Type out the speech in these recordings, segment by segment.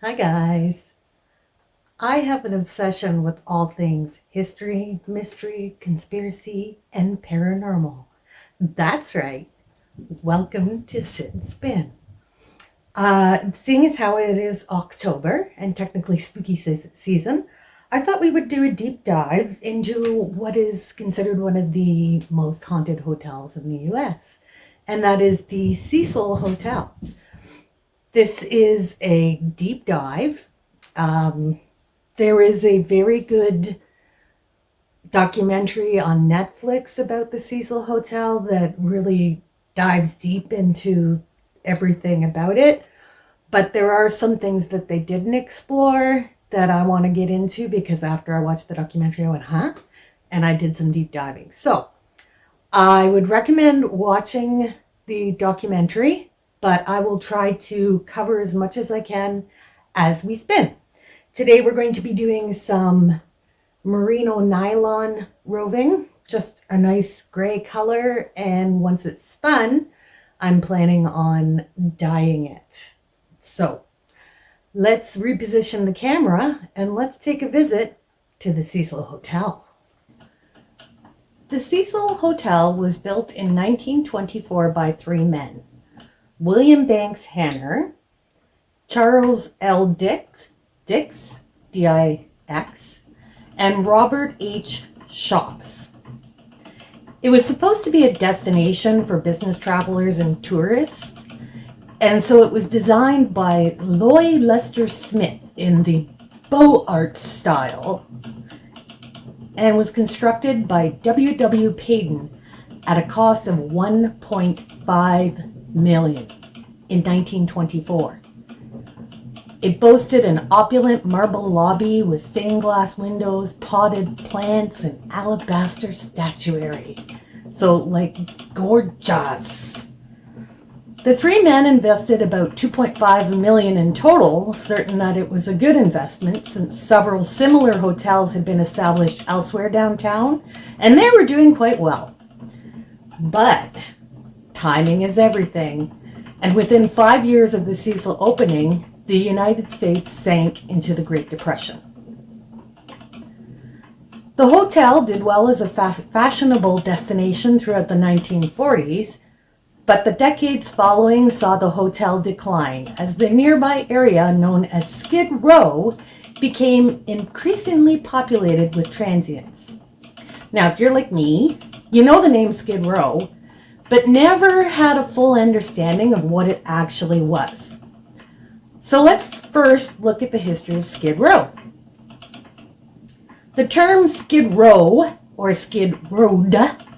Hi, guys. I have an obsession with all things history, mystery, conspiracy, and paranormal. That's right. Welcome to Sit and Spin. Seeing as how it is October and technically spooky season, I thought we would do a deep dive into what is considered one of the most haunted hotels in the US, and that is the Cecil Hotel. This is a deep dive. Um, There is a very good documentary on Netflix about the Cecil Hotel that really dives deep into everything about it. But there are some things that they didn't explore that I want to get into because after I watched the documentary, I went, huh? And I did some deep diving. So I would recommend watching the documentary, but I will try to cover as much as I can as we spin. Today we're going to be doing some merino nylon roving, just a nice gray color, and once it's spun, I'm planning on dyeing it. So let's reposition the camera and let's take a visit to the Cecil Hotel. The Cecil Hotel was built in 1924 by three men: William Banks Hanner, Charles L. Dix, D-I-X, and Robert H. Shops. It was supposed to be a destination for business travelers and tourists, and so it was designed by Loy Lester Smith in the Beaux Arts style and was constructed by W. W. Payton at a cost of $1.5 million in 1924. It boasted an opulent marble lobby with stained glass windows, potted plants, and alabaster statuary. So, gorgeous. The three men invested about $2.5 million in total, certain that it was a good investment since several similar hotels had been established elsewhere downtown, and they were doing quite well. But timing is everything, and within 5 years of the Cecil opening, the United States sank into the Great Depression. The hotel did well as a fashionable destination throughout the 1940s, but the decades following saw the hotel decline as the nearby area known as Skid Row became increasingly populated with transients. Now, if you're like me, you know the name Skid Row, but never had a full understanding of what it actually was. So let's first look at the history of Skid Row. The term Skid Row, or Skid Road,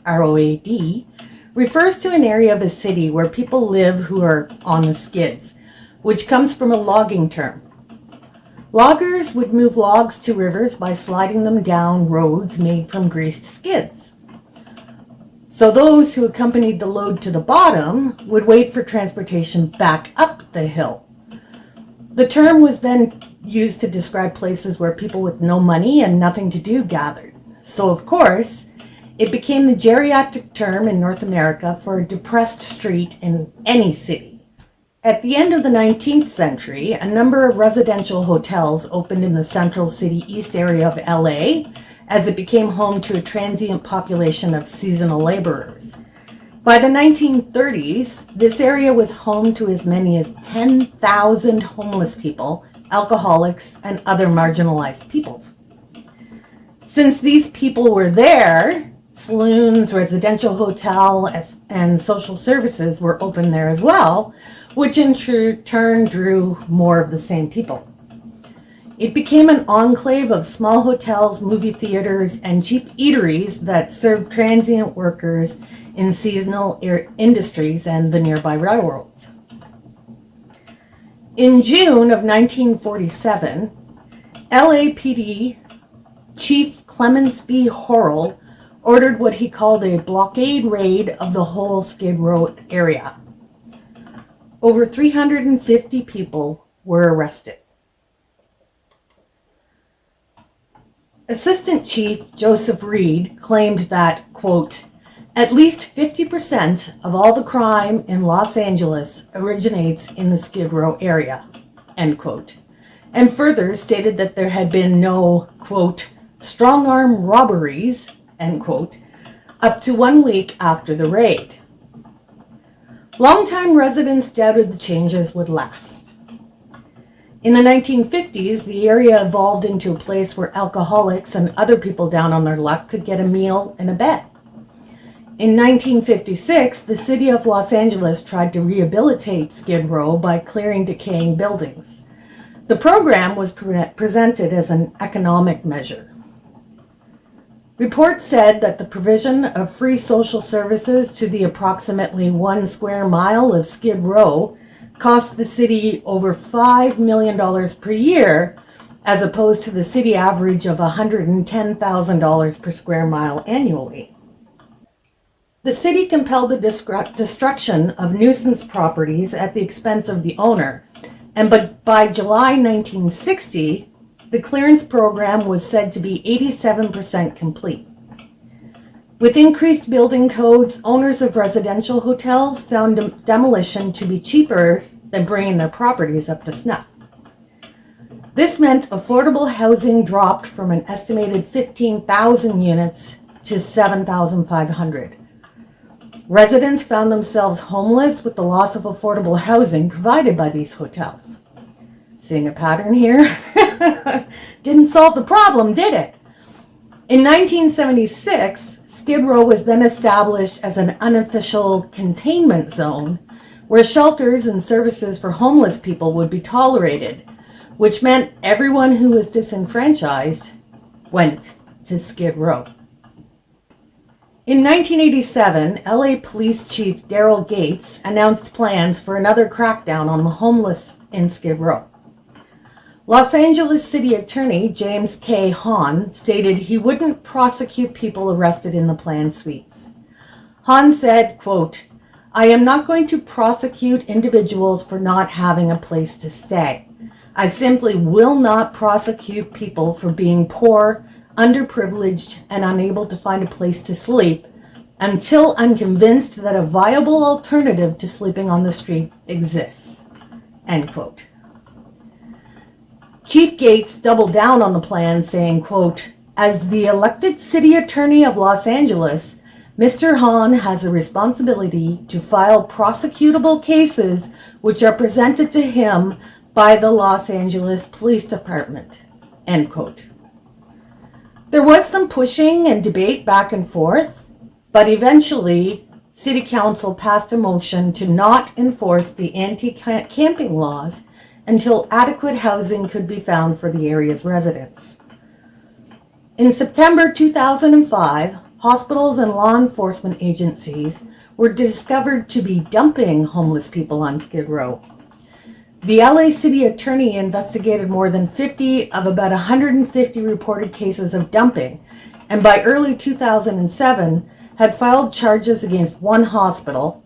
R-O-A-D, refers to an area of a city where people live who are on the skids, which comes from a logging term. Loggers would move logs to rivers by sliding them down roads made from greased skids. So those who accompanied the load to the bottom would wait for transportation back up the hill. The term was then used to describe places where people with no money and nothing to do gathered. So, of course, it became the geriatric term in North America for a depressed street in any city. At the end of the 19th century, a number of residential hotels opened in the central city east area of LA as it became home to a transient population of seasonal laborers. By the 1930s, this area was home to as many as 10,000 homeless people, alcoholics, and other marginalized peoples. Since these people were there, saloons, residential hotel, and social services were open there as well, which in turn drew more of the same people. It became an enclave of small hotels, movie theaters, and cheap eateries that served transient workers in seasonal industries and the nearby railroads. In June of 1947, LAPD Chief Clements B. Horrell ordered what he called a blockade raid of the whole Skid Row area. Over 350 people were arrested. Assistant Chief Joseph Reed claimed that, quote, at least 50% of all the crime in Los Angeles originates in the Skid Row area, end quote. and further stated that there had been no, quote, strong-arm robberies, end quote, up to 1 week after the raid. Longtime residents doubted the changes would last. In the 1950s, the area evolved into a place where alcoholics and other people down on their luck could get a meal and a bed. In 1956, the city of Los Angeles tried to rehabilitate Skid Row by clearing decaying buildings. The program was presented as an economic measure. Reports said that the provision of free social services to the approximately 1 square mile of Skid Row cost the city over $5 million per year, as opposed to the city average of $110,000 per square mile annually. The city compelled the destruction of nuisance properties at the expense of the owner, and by July 1960, the clearance program was said to be 87% complete. With increased building codes, owners of residential hotels found demolition to be cheaper than bringing their properties up to snuff. This meant affordable housing dropped from an estimated 15,000 units to 7,500. Residents found themselves homeless with the loss of affordable housing provided by these hotels. Seeing a pattern here? Didn't solve the problem, did it? In 1976, Skid Row was then established as an unofficial containment zone where shelters and services for homeless people would be tolerated, which meant everyone who was disenfranchised went to Skid Row. In 1987, LA Police Chief Daryl Gates announced plans for another crackdown on the homeless in Skid Row. Los Angeles City Attorney James K. Hahn stated he wouldn't prosecute people arrested in the planned suites. Hahn said, quote, "I am not going to prosecute individuals for not having a place to stay. I simply will not prosecute people for being poor, underprivileged, and unable to find a place to sleep until I'm convinced that a viable alternative to sleeping on the street exists." End quote. Chief Gates doubled down on the plan, saying, quote, "As the elected city attorney of Los Angeles, Mr. Hahn has a responsibility to file prosecutable cases which are presented to him by the Los Angeles Police Department." End quote. There was some pushing and debate back and forth, but eventually City Council passed a motion to not enforce the anti-camping laws until adequate housing could be found for the area's residents. In September 2005, hospitals and law enforcement agencies were discovered to be dumping homeless people on Skid Row. The LA City Attorney investigated more than 50 of about 150 reported cases of dumping, and by early 2007 had filed charges against one hospital,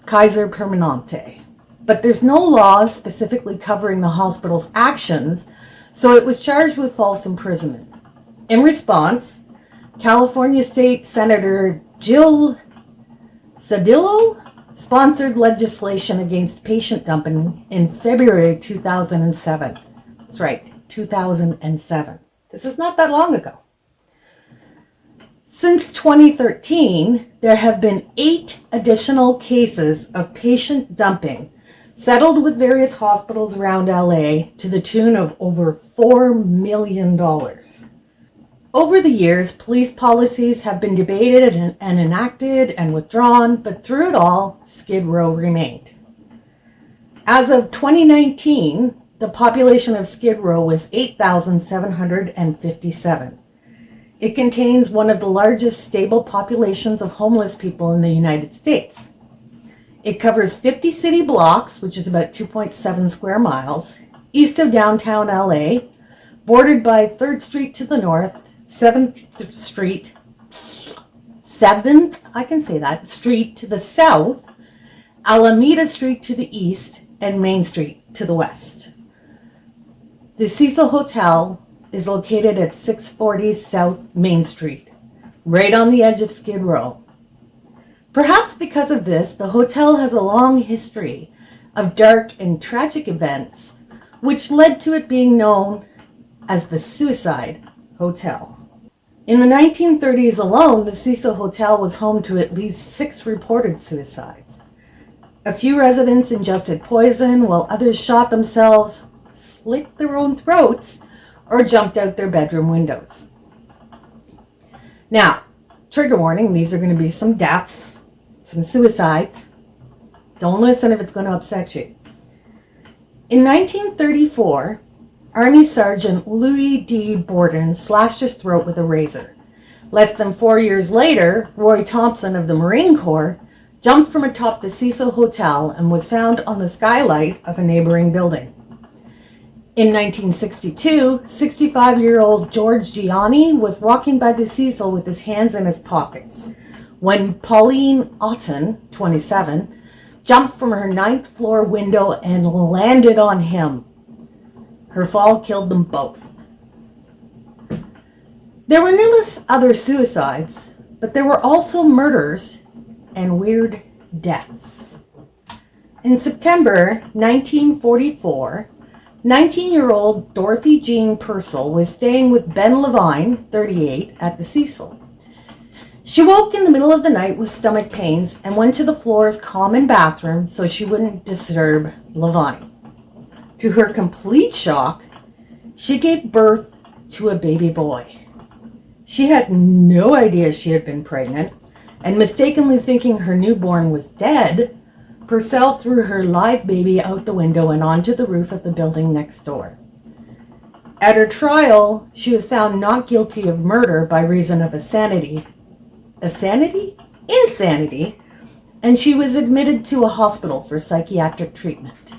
Kaiser Permanente. But there's no law specifically covering the hospital's actions, so it was charged with false imprisonment. In response, California State Senator Jill Cedillo sponsored legislation against patient dumping in February 2007. That's right, 2007. This is not that long ago. Since 2013, there have been 8 additional cases of patient dumping settled with various hospitals around LA to the tune of over $4 million. Over the years, police policies have been debated and enacted and withdrawn, but through it all, Skid Row remained. As of 2019, the population of Skid Row was 8,757. It contains one of the largest stable populations of homeless people in the United States. It covers 50 city blocks, which is about 2.7 square miles, east of downtown LA, bordered by 3rd Street to the north, 7th Street to the south, Alameda Street to the east, and Main Street to the west. The Cecil Hotel is located at 640 South Main Street, right on the edge of Skid Row. Perhaps because of this, the hotel has a long history of dark and tragic events, which led to it being known as the Suicide Hotel. In the 1930s alone, the Cecil Hotel was home to at least 6 reported suicides. A few residents ingested poison, while others shot themselves, slit their own throats, or jumped out their bedroom windows. Now, trigger warning, these are going to be some deaths, some suicides. Don't listen if it's going to upset you. In 1934, Army Sergeant Louis D. Borden slashed his throat with a razor. Less than 4 years later, Roy Thompson of the Marine Corps jumped from atop the Cecil Hotel and was found on the skylight of a neighboring building. In 1962, 65-year-old George Gianni was walking by the Cecil with his hands in his pockets when Pauline Otten, 27, jumped from her 9th floor window and landed on him. Her fall killed them both. There were numerous other suicides, but there were also murders and weird deaths. In September 1944, 19-year-old Dorothy Jean Purcell was staying with Ben Levine, 38, at the Cecil. She woke in the middle of the night with stomach pains and went to the floor's common bathroom so she wouldn't disturb Levine. To her complete shock, she gave birth to a baby boy. She had no idea she had been pregnant, and mistakenly thinking her newborn was dead, Purcell threw her live baby out the window and onto the roof of the building next door. At her trial, she was found not guilty of murder by reason of insanity, and she was admitted to a hospital for psychiatric treatment.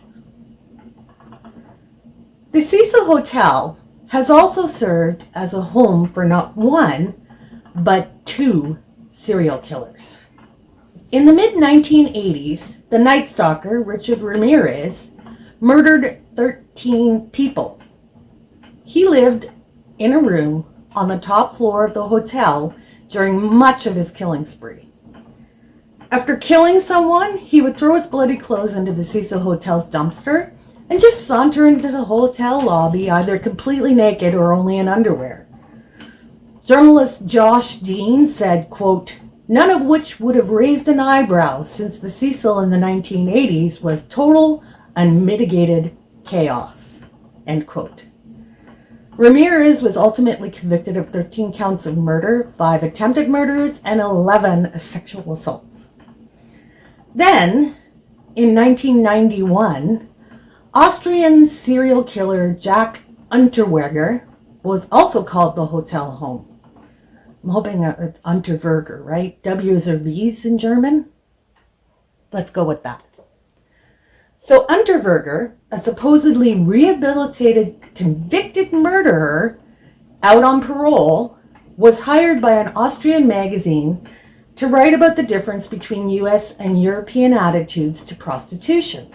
The Cecil Hotel has also served as a home for not one, but 2 serial killers. In the mid-1980s, the Night Stalker, Richard Ramirez, murdered 13 people. He lived in a room on the top floor of the hotel during much of his killing spree. After killing someone, he would throw his bloody clothes into the Cecil Hotel's dumpster and just saunter into the hotel lobby either completely naked or only in underwear. Journalist Josh Dean said, quote, "None of which would have raised an eyebrow since the Cecil in the 1980s was total, unmitigated chaos," end quote. Ramirez was ultimately convicted of 13 counts of murder, 5 attempted murders, and 11 sexual assaults. Then, in 1991, Austrian serial killer Jack Unterweger was also called the hotel home. I'm hoping it's Unterweger, right? W's or V's in German? Let's go with that. So Unterweger, a supposedly rehabilitated convicted murderer out on parole, was hired by an Austrian magazine to write about the difference between US and European attitudes to prostitution.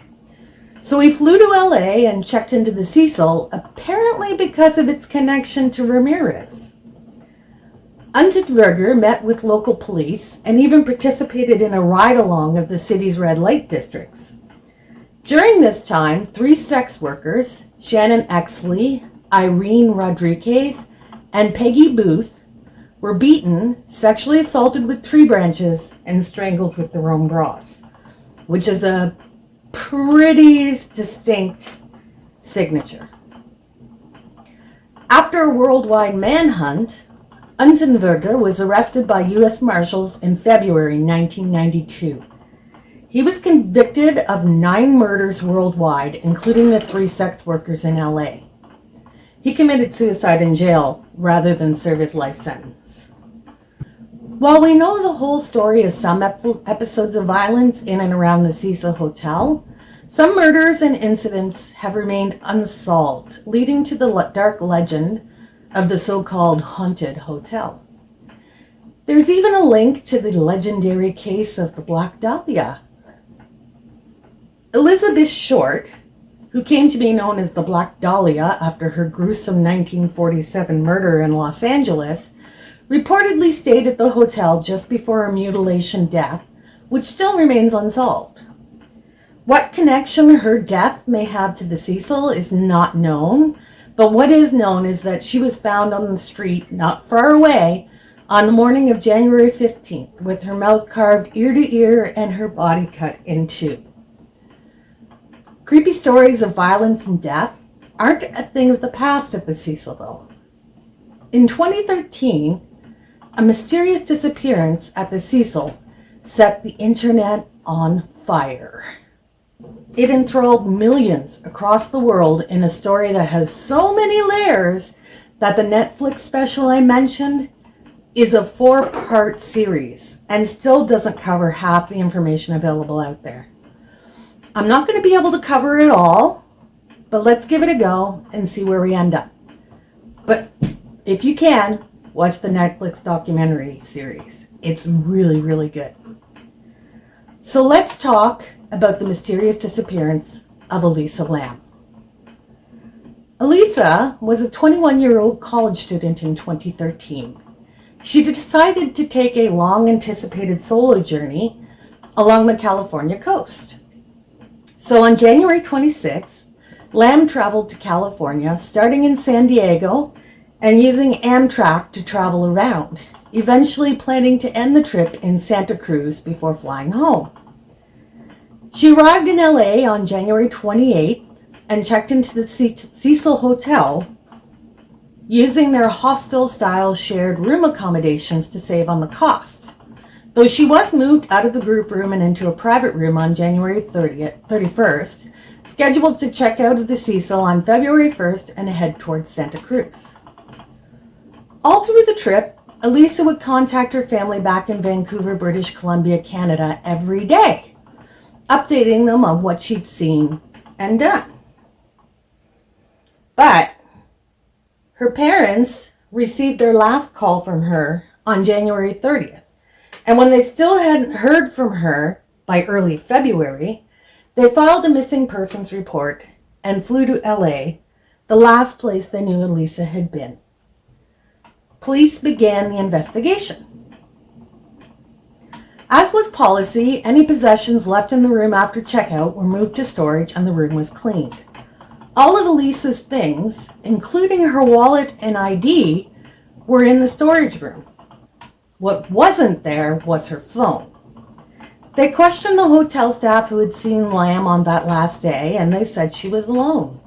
So he flew to LA and checked into the Cecil, apparently because of its connection to Ramirez. Unterweger met with local police and even participated in a ride-along of the city's red light districts. During this time, 3 sex workers, Shannon Exley, Irene Rodriguez, and Peggy Booth, were beaten, sexually assaulted with tree branches, and strangled with their own bras, which is a pretty distinct signature. After a worldwide manhunt, Unterweger was arrested by U.S. Marshals in February 1992. He was convicted of 9 murders worldwide, including the 3 sex workers in LA. He committed suicide in jail rather than serve his life sentence. While we know the whole story of some episodes of violence in and around the Cecil Hotel, some murders and incidents have remained unsolved, leading to the dark legend of the so-called haunted hotel. There's even a link to the legendary case of the Black Dahlia. Elizabeth Short, who came to be known as the Black Dahlia after her gruesome 1947 murder in Los Angeles, reportedly stayed at the hotel just before her mutilation death, which still remains unsolved. What connection her death may have to the Cecil is not known, but what is known is that she was found on the street not far away on the morning of January 15th with her mouth carved ear to ear and her body cut in two. Creepy stories of violence and death aren't a thing of the past at the Cecil, though. In 2013, a mysterious disappearance at the Cecil set the internet on fire. It enthralled millions across the world in a story that has so many layers that the Netflix special I mentioned is a 4-part series and still doesn't cover half the information available out there. I'm not going to be able to cover it all, but let's give it a go and see where we end up. But if you can, watch the Netflix documentary series. It's really, really good. So let's talk about the mysterious disappearance of Elisa Lam. Elisa was a 21-year-old college student in 2013. She decided to take a long-anticipated solo journey along the California coast. So on January 26th, Lam traveled to California, starting in San Diego and using Amtrak to travel around, eventually planning to end the trip in Santa Cruz before flying home. She arrived in LA on January 28th and checked into the Cecil Hotel using their hostel-style shared room accommodations to save on the cost. Though she was moved out of the group room and into a private room on January 31st, scheduled to check out of the Cecil on February 1st and head towards Santa Cruz. All through the trip, Elisa would contact her family back in Vancouver, British Columbia, Canada every day, updating them on what she'd seen and done. But her parents received their last call from her on January 30th. And when they still hadn't heard from her by early February, they filed a missing persons report and flew to LA, the last place they knew Elisa had been. Police began the investigation. As was policy, any possessions left in the room after checkout were moved to storage and the room was cleaned. All of Elisa's things, including her wallet and ID, were in the storage room. What wasn't there was her phone. They questioned the hotel staff who had seen Lam on that last day, and they said she was alone.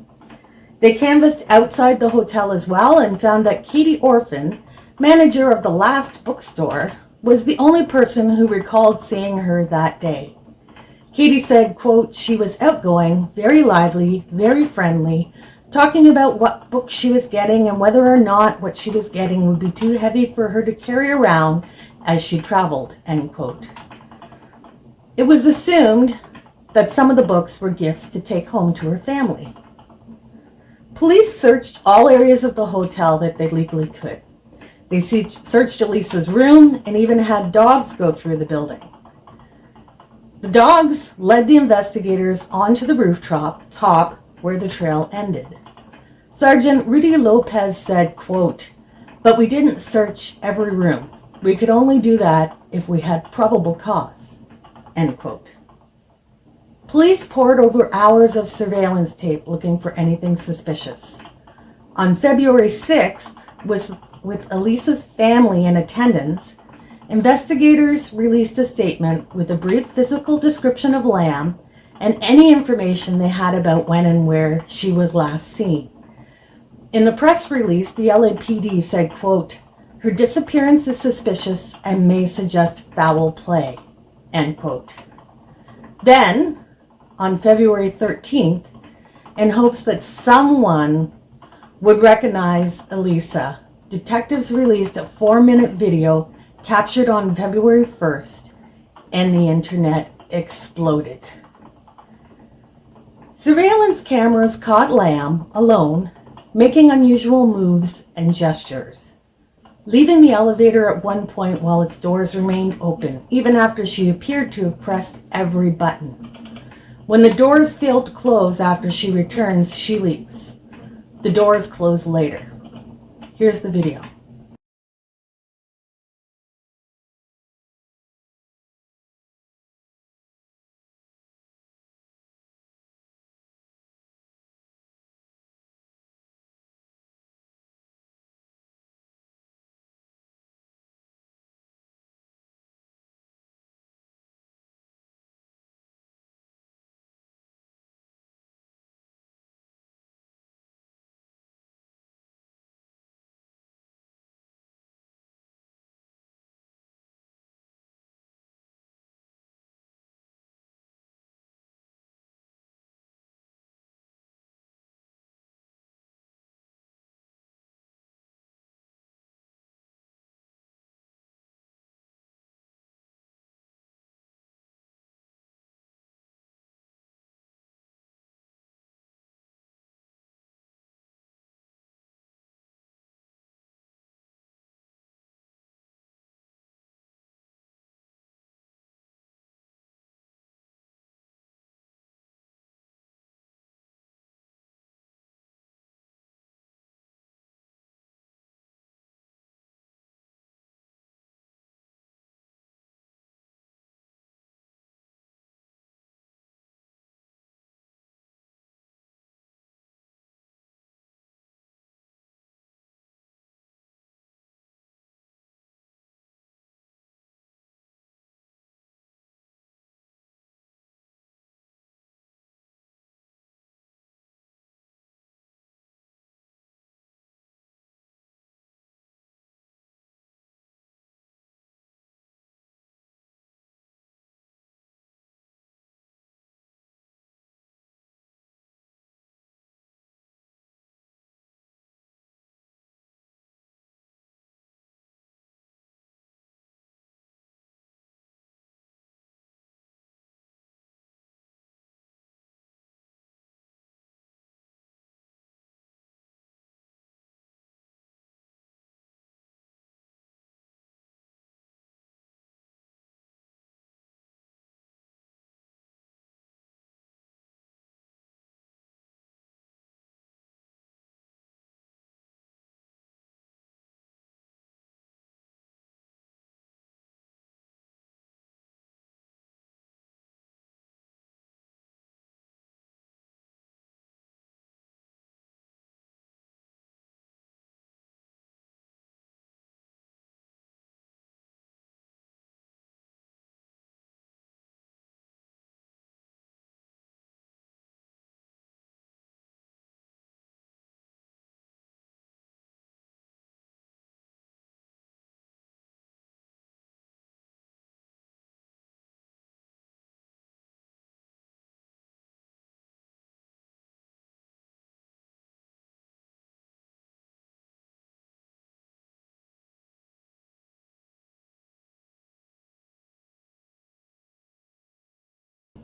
They canvassed outside the hotel as well and found that Katie Orphan, manager of the last bookstore, was the only person who recalled seeing her that day. Katie said, quote, "She was outgoing, very lively, very friendly, talking about what book she was getting and whether or not what she was getting would be too heavy for her to carry around as she traveled," end quote. It was assumed that some of the books were gifts to take home to her family. Police searched all areas of the hotel that they legally could. They searched Elisa's room and even had dogs go through the building. The dogs led the investigators onto the rooftop where the trail ended. Sergeant Rudy Lopez said, quote, "But we didn't search every room. We could only do that if we had probable cause," end quote. Police pored over hours of surveillance tape looking for anything suspicious. On February 6th, with Elisa's family in attendance, investigators released a statement with a brief physical description of Lam and any information they had about when and where she was last seen. In the press release, the LAPD said, quote, "Her disappearance is suspicious and may suggest foul play," end quote. Then, on February 13th, in hopes that someone would recognize Elisa, detectives released a 4-minute video captured on February 1st, and the internet exploded. Surveillance cameras caught Lam alone, making unusual moves and gestures, leaving the elevator at one point while its doors remained open, even after she appeared to have pressed every button. When the doors failed to close after she returns, she leaves. The doors close later. Here's the video.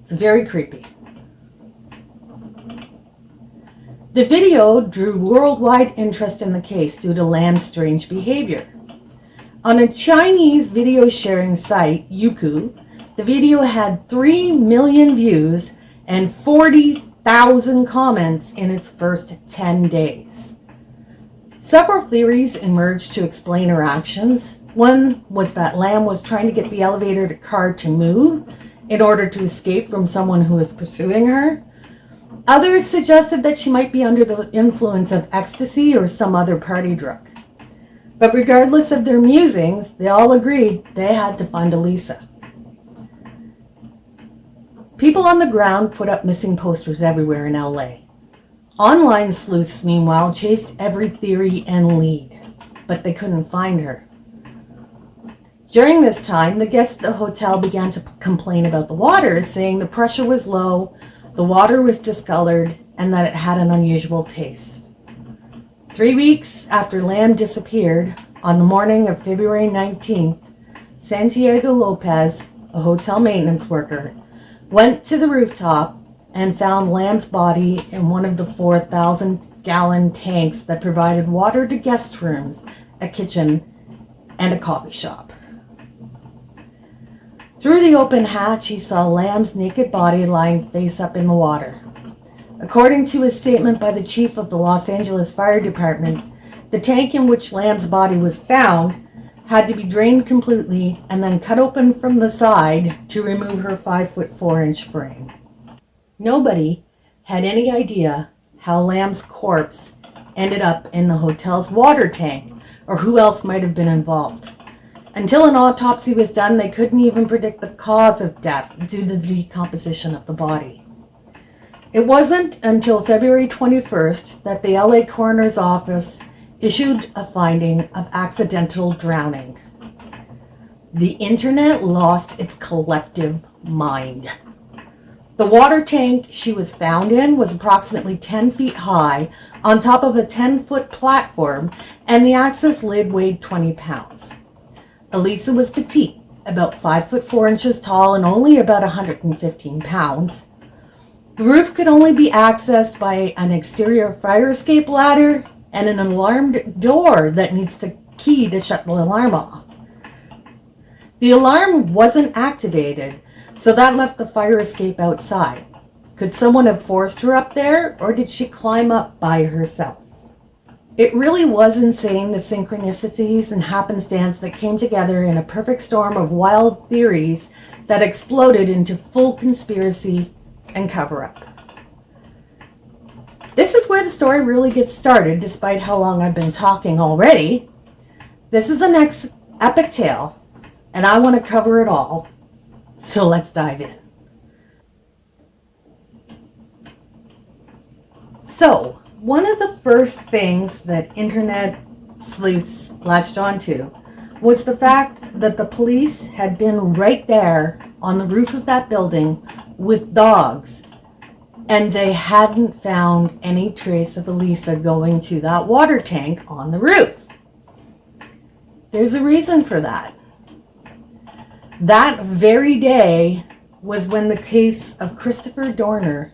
It's very creepy. The video drew worldwide interest in the case due to Lam's strange behavior. On a Chinese video sharing site, Youku, the video had 3 million views and 40,000 comments in its first 10 days. Several theories emerged to explain her actions. One was that Lam was trying to get the elevator car to move in order to escape from someone who was pursuing her. Others suggested that she might be under the influence of ecstasy or some other party drug. But regardless of their musings, they all agreed they had to find Elisa. People on the ground put up missing posters everywhere in LA. Online sleuths, meanwhile, chased every theory and lead, but they couldn't find her. During this time, the guests at the hotel began to complain about the water, saying the pressure was low, the water was discolored, and that it had an unusual taste. 3 weeks after Lam disappeared, on the morning of February 19th, Santiago Lopez, a hotel maintenance worker, went to the rooftop and found Lam's body in one of the 4,000-gallon tanks that provided water to guest rooms, a kitchen, and a coffee shop. Through the open hatch, he saw Lam's naked body lying face up in the water. According to a statement by the chief of the Los Angeles Fire Department, the tank in which Lamb's body was found had to be drained completely and then cut open from the side to remove her 5'4" frame. Nobody had any idea how Lamb's corpse ended up in the hotel's water tank or who else might have been involved. Until an autopsy was done, they couldn't even predict the cause of death due to the decomposition of the body. It wasn't until February 21st that the LA Coroner's Office issued a finding of accidental drowning. The internet lost its collective mind. The water tank she was found in was approximately 10 feet high on top of a 10-foot platform, and the access lid weighed 20 pounds. Elisa was petite, about 5'4" tall and only about 115 pounds. The roof could only be accessed by an exterior fire escape ladder and an alarmed door that needs a key to shut the alarm off. The alarm wasn't activated, so that left the fire escape outside. Could someone have forced her up there, or did she climb up by herself? It really was insane, the synchronicities and happenstance that came together in a perfect storm of wild theories that exploded into full conspiracy and cover-up. This is where the story really gets started, despite how long I've been talking already. This is the next epic tale, and I want to cover it all. So let's dive in. So, one of the first things that internet sleuths latched onto was the fact that the police had been right there on the roof of that building with dogs, and they hadn't found any trace of Elisa going to that water tank on the roof. There's a reason for that. That very day was when the case of Christopher Dorner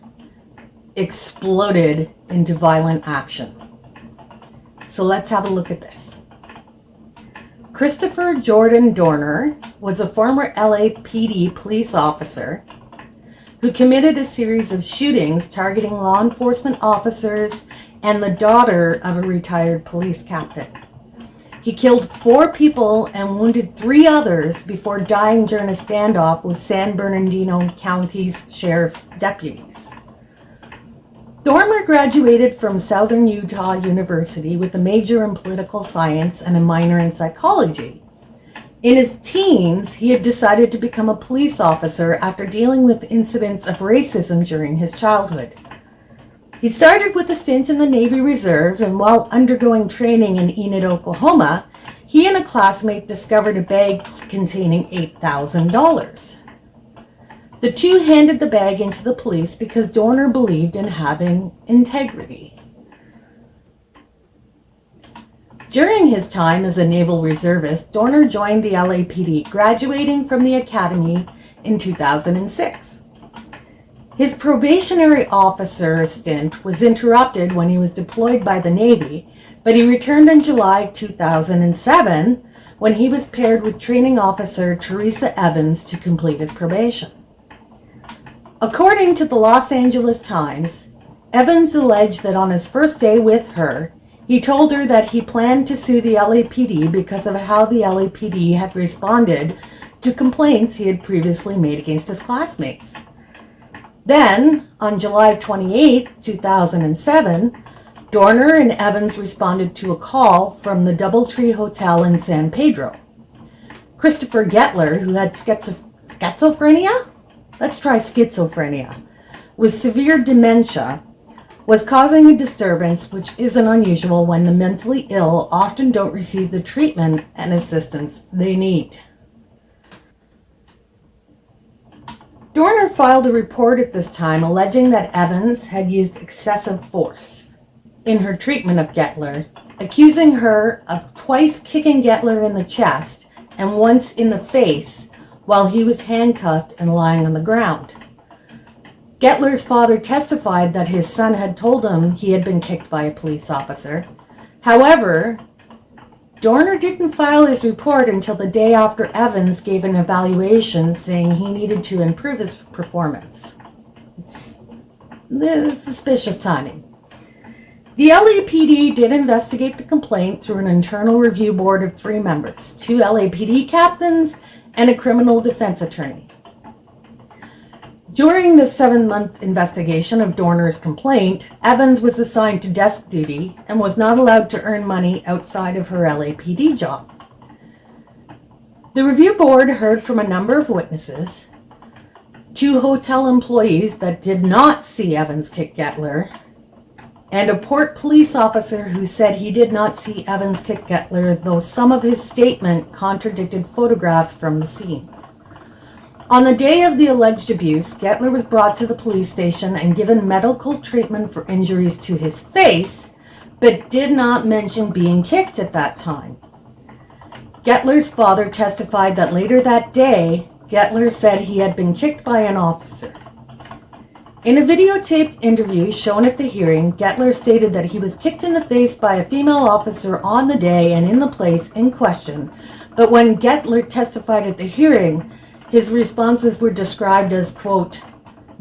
exploded into violent action. So let's have a look at this. Christopher Jordan Dorner was a former LAPD police officer who committed a series of shootings targeting law enforcement officers and the daughter of a retired police captain. He killed 4 people and wounded 3 others before dying during a standoff with San Bernardino County's sheriff's deputies. Dormer graduated from Southern Utah University with a major in political science and a minor in psychology. In his teens, he had decided to become a police officer after dealing with incidents of racism during his childhood. He started with a stint in the Navy Reserve, and while undergoing training in Enid, Oklahoma, he and a classmate discovered a bag containing $8,000. The two handed the bag into the police because Dorner believed in having integrity. During his time as a naval reservist, Dorner joined the LAPD, graduating from the academy in 2006. His probationary officer stint was interrupted when he was deployed by the Navy, but he returned in July 2007 when he was paired with training officer Teresa Evans to complete his probation. According to the Los Angeles Times, Evans alleged that on his first day with her, he told her that he planned to sue the LAPD because of how the LAPD had responded to complaints he had previously made against his classmates. Then, on July 28, 2007, Dorner and Evans responded to a call from the Doubletree Hotel in San Pedro. Christopher Gettler, who had schizophrenia? Let's try schizophrenia. With severe dementia, was causing a disturbance which isn't unusual when the mentally ill often don't receive the treatment and assistance they need. Dorner filed a report at this time alleging that Evans had used excessive force in her treatment of Gettler, accusing her of twice kicking Gettler in the chest and once in the face while he was handcuffed and lying on the ground. Gettler's father testified that his son had told him he had been kicked by a police officer. However, Dorner didn't file his report until the day after Evans gave an evaluation saying he needed to improve his performance. It's suspicious timing. The LAPD did investigate the complaint through an internal review board of 3 members, 2 LAPD captains and a criminal defense attorney. During the 7-month investigation of Dorner's complaint, Evans was assigned to desk duty and was not allowed to earn money outside of her LAPD job. The review board heard from a number of witnesses, 2 hotel employees that did not see Evans kick Gettler, and a Port police officer who said he did not see Evans kick Gettler, though some of his statement contradicted photographs from the scenes. On the day of the alleged abuse, Gettler was brought to the police station and given medical treatment for injuries to his face, but did not mention being kicked at that time. Gettler's father testified that later that day, Gettler said he had been kicked by an officer. In a videotaped interview shown at the hearing, Gettler stated that he was kicked in the face by a female officer on the day and in the place in question, but when Gettler testified at the hearing, his responses were described as, quote,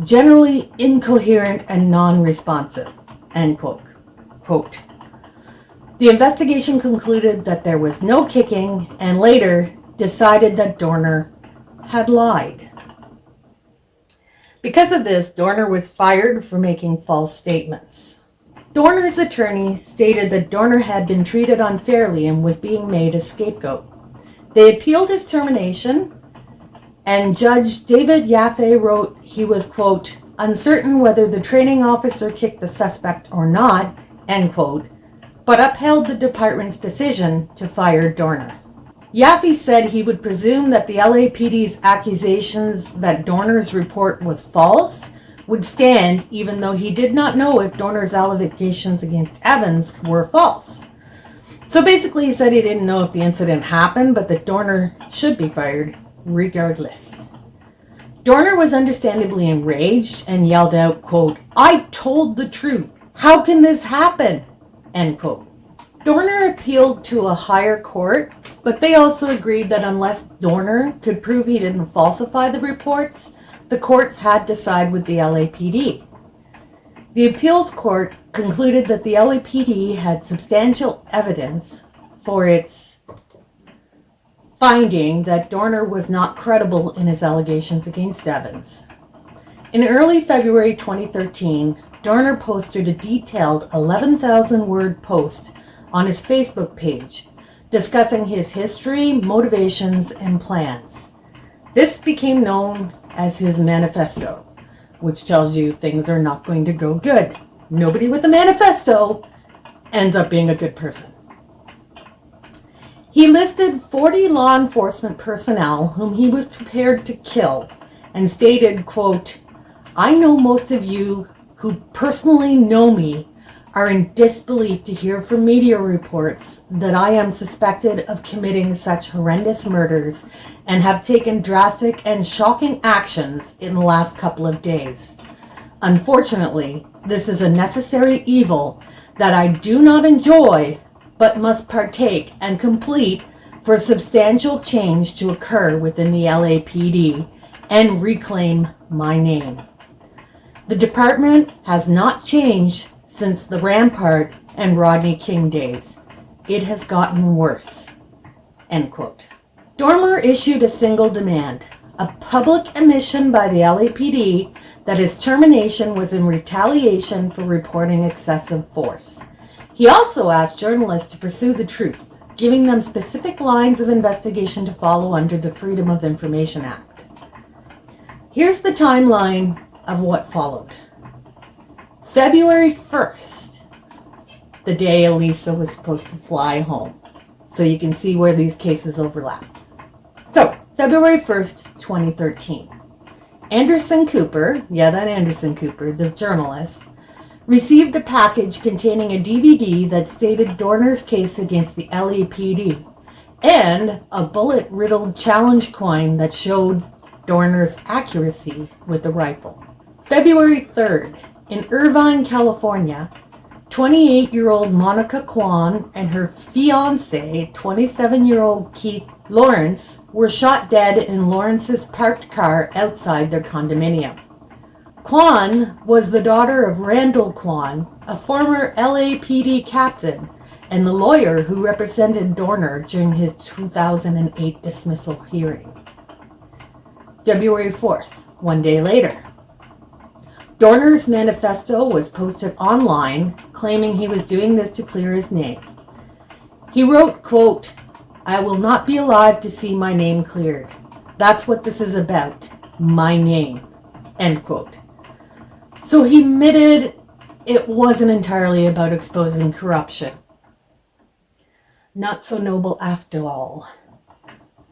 generally incoherent and non-responsive, end quote. Quote. The investigation concluded that there was no kicking and later decided that Dorner had lied. Because of this, Dorner was fired for making false statements. Dorner's attorney stated that Dorner had been treated unfairly and was being made a scapegoat. They appealed his termination, and Judge David Yaffe wrote he was, quote, uncertain whether the training officer kicked the suspect or not, end quote, but upheld the department's decision to fire Dorner. Yaffe said he would presume that the LAPD's accusations that Dorner's report was false would stand, even though he did not know if Dorner's allegations against Evans were false. So basically he said he didn't know if the incident happened, but that Dorner should be fired regardless. Dorner was understandably enraged and yelled out, quote, I told the truth. How can this happen? End quote. Dorner appealed to a higher court, but they also agreed that unless Dorner could prove he didn't falsify the reports, the courts had to side with the LAPD. The appeals court concluded that the LAPD had substantial evidence for its finding that Dorner was not credible in his allegations against Evans. In early February 2013, Dorner posted a detailed 11,000-word post on his Facebook page discussing his history, motivations, and plans. This became known as his manifesto, which tells you things are not going to go good. Nobody with a manifesto ends up being a good person. He listed 40 law enforcement personnel whom he was prepared to kill and stated, quote, I know most of you who personally know me are in disbelief to hear from media reports that I am suspected of committing such horrendous murders and have taken drastic and shocking actions in the last couple of days. Unfortunately, this is a necessary evil that I do not enjoy, but must partake and complete for substantial change to occur within the LAPD and reclaim my name. The department has not changed since the Rampart and Rodney King days. It has gotten worse." End quote. Dormer issued a single demand, a public admission by the LAPD that his termination was in retaliation for reporting excessive force. He also asked journalists to pursue the truth, giving them specific lines of investigation to follow under the Freedom of Information Act. Here's the timeline of what followed. February 1st, the day Elisa was supposed to fly home. So you can see where these cases overlap. So, February 1st, 2013. Anderson Cooper, that Anderson Cooper, the journalist, received a package containing a DVD that stated Dorner's case against the LAPD and a bullet-riddled challenge coin that showed Dorner's accuracy with the rifle. February 3rd, in Irvine, California, 28-year-old Monica Kwan and her fiancé, 27-year-old Keith Lawrence, were shot dead in Lawrence's parked car outside their condominium. Kwan was the daughter of Randall Kwan, a former LAPD captain, and the lawyer who represented Dorner during his 2008 dismissal hearing. February 4th, one day later. Dorner's manifesto was posted online, claiming he was doing this to clear his name. He wrote, quote, "I will not be alive to see my name cleared. That's what this is about. My name." End quote. So he admitted it wasn't entirely about exposing corruption. Not so noble after all.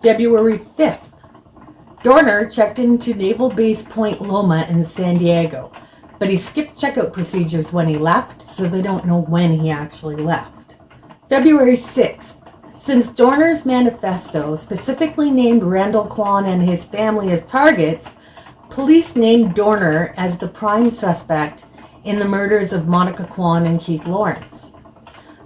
February 5th. Dorner checked into Naval Base Point Loma in San Diego, but he skipped checkout procedures when he left, so they don't know when he actually left. February 6th. Since Dorner's manifesto specifically named Randall Kwan and his family as targets, police named Dorner as the prime suspect in the murders of Monica Kwan and Keith Lawrence.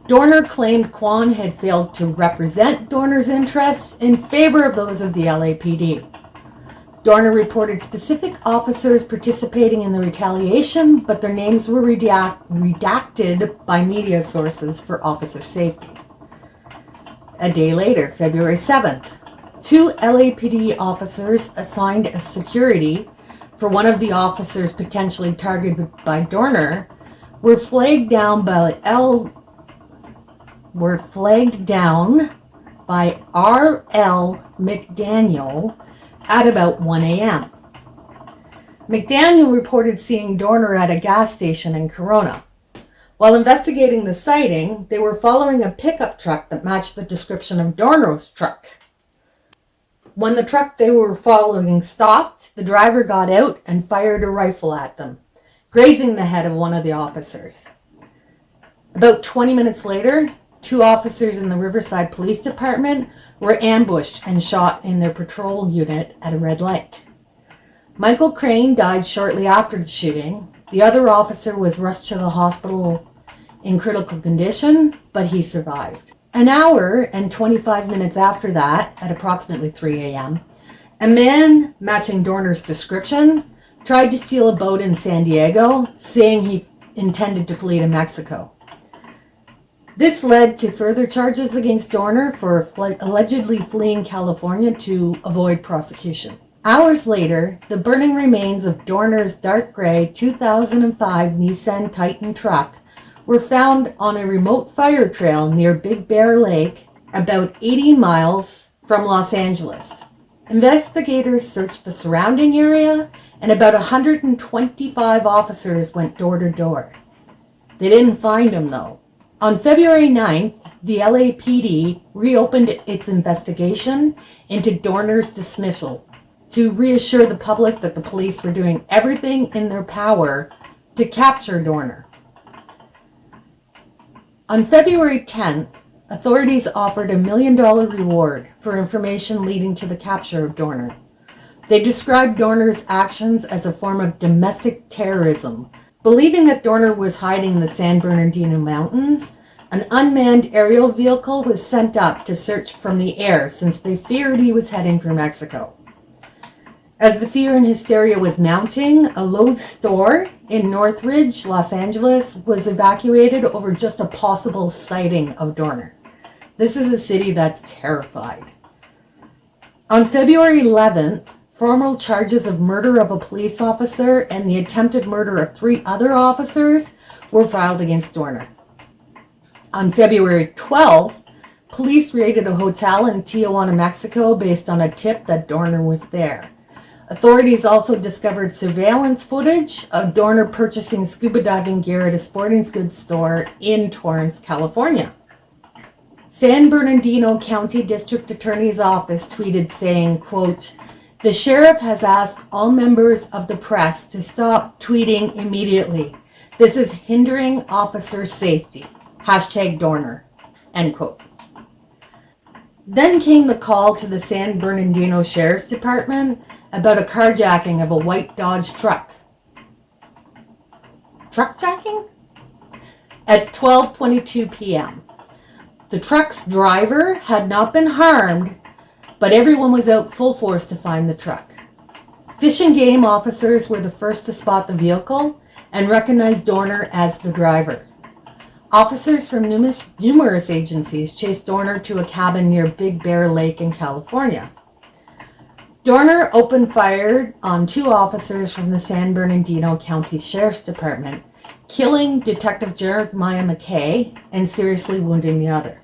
Dorner claimed Kwan had failed to represent Dorner's interests in favor of those of the LAPD. Dorner reported specific officers participating in the retaliation, but their names were redacted by media sources for officer safety. A day later, February 7th, 2 LAPD officers assigned as security for one of the officers potentially targeted by Dorner were flagged down by R.L. McDaniel at about 1 a.m. McDaniel reported seeing Dorner at a gas station in Corona. While investigating the sighting, they were following a pickup truck that matched the description of Dorner's truck. When the truck they were following stopped, the driver got out and fired a rifle at them, grazing the head of one of the officers. About 20 minutes later, 2 officers in the Riverside Police Department were ambushed and shot in their patrol unit at a red light. Michael Crane died shortly after the shooting. The other officer was rushed to the hospital in critical condition, but he survived. An hour and 25 minutes after that, at approximately 3 a.m., a man matching Dorner's description tried to steal a boat in San Diego, saying he intended to flee to Mexico. This led to further charges against Dorner for allegedly fleeing California to avoid prosecution. Hours later, the burning remains of Dorner's dark gray 2005 Nissan Titan truck were found on a remote fire trail near Big Bear Lake, about 80 miles from Los Angeles. Investigators searched the surrounding area, and about 125 officers went door to door. They didn't find him, though. On February 9th, the LAPD reopened its investigation into Dorner's dismissal to reassure the public that the police were doing everything in their power to capture Dorner. On February 10th, authorities offered $1 million reward for information leading to the capture of Dorner. They described Dorner's actions as a form of domestic terrorism. Believing that Dorner was hiding in the San Bernardino Mountains, an unmanned aerial vehicle was sent up to search from the air since they feared he was heading for Mexico. As the fear and hysteria was mounting, a Lowe's store in Northridge, Los Angeles, was evacuated over just a possible sighting of Dorner. This is a city that's terrified. On February 11th, formal charges of murder of a police officer and the attempted murder of 3 other officers were filed against Dorner. On February 12th, police raided a hotel in Tijuana, Mexico, based on a tip that Dorner was there. Authorities also discovered surveillance footage of Dorner purchasing scuba diving gear at a sporting goods store in Torrance, California. San Bernardino County District Attorney's Office tweeted saying, quote, "The sheriff has asked all members of the press to stop tweeting immediately. This is hindering officer safety. Hashtag Dorner," end quote. Then came the call to the San Bernardino Sheriff's Department about a carjacking of a white Dodge truck. Truckjacking? At 12:22 p.m. The truck's driver had not been harmed, but everyone was out full force to find the truck. Fish and Game officers were the first to spot the vehicle and recognize Dorner as the driver. Officers from numerous agencies chased Dorner to a cabin near Big Bear Lake in California. Dorner opened fire on 2 officers from the San Bernardino County Sheriff's Department, killing Detective Jeremiah McKay and seriously wounding the other.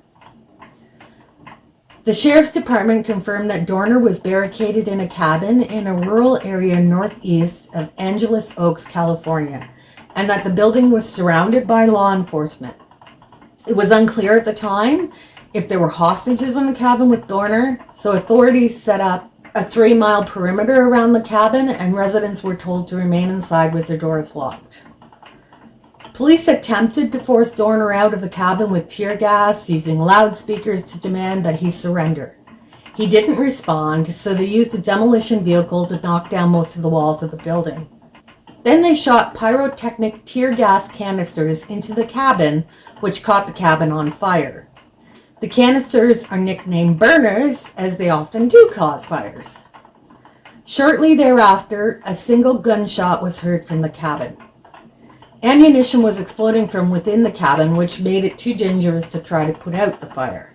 The Sheriff's Department confirmed that Dorner was barricaded in a cabin in a rural area northeast of Angeles Oaks, California, and that the building was surrounded by law enforcement. It was unclear at the time if there were hostages in the cabin with Dorner, so authorities set up a 3-mile perimeter around the cabin, and residents were told to remain inside with their doors locked. Police attempted to force Dorner out of the cabin with tear gas, using loudspeakers to demand that he surrender. He didn't respond, so they used a demolition vehicle to knock down most of the walls of the building. Then they shot pyrotechnic tear gas canisters into the cabin, which caught the cabin on fire. The canisters are nicknamed burners, as they often do cause fires. Shortly thereafter, a single gunshot was heard from the cabin. Ammunition was exploding from within the cabin, which made it too dangerous to try to put out the fire.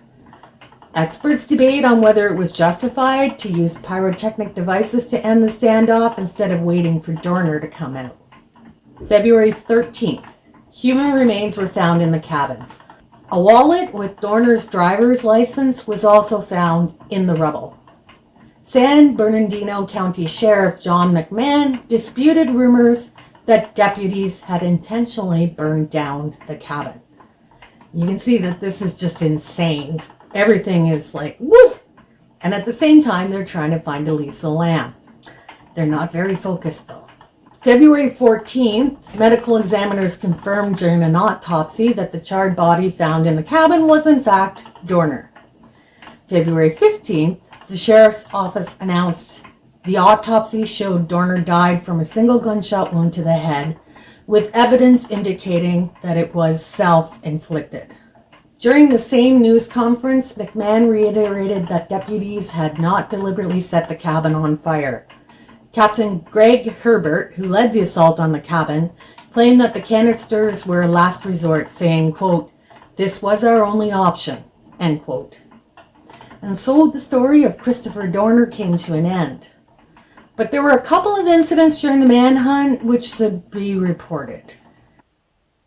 Experts debate on whether it was justified to use pyrotechnic devices to end the standoff instead of waiting for Dorner to come out. February 13th, human remains were found in the cabin. A wallet with Dorner's driver's license was also found in the rubble. San Bernardino County Sheriff John McMahon disputed rumors that deputies had intentionally burned down the cabin. You can see that this is just insane. Everything is like, woo! And at the same time, they're trying to find Elisa Lam. They're not very focused, though. February 14th, medical examiners confirmed during an autopsy that the charred body found in the cabin was in fact Dorner. February 15th, the sheriff's office announced the autopsy showed Dorner died from a single gunshot wound to the head, with evidence indicating that it was self-inflicted. During the same news conference, McMahon reiterated that deputies had not deliberately set the cabin on fire. Captain Greg Herbert, who led the assault on the cabin, claimed that the canisters were a last resort, saying, quote, "This was our only option," end quote. And so the story of Christopher Dorner came to an end. But there were a couple of incidents during the manhunt which should be reported.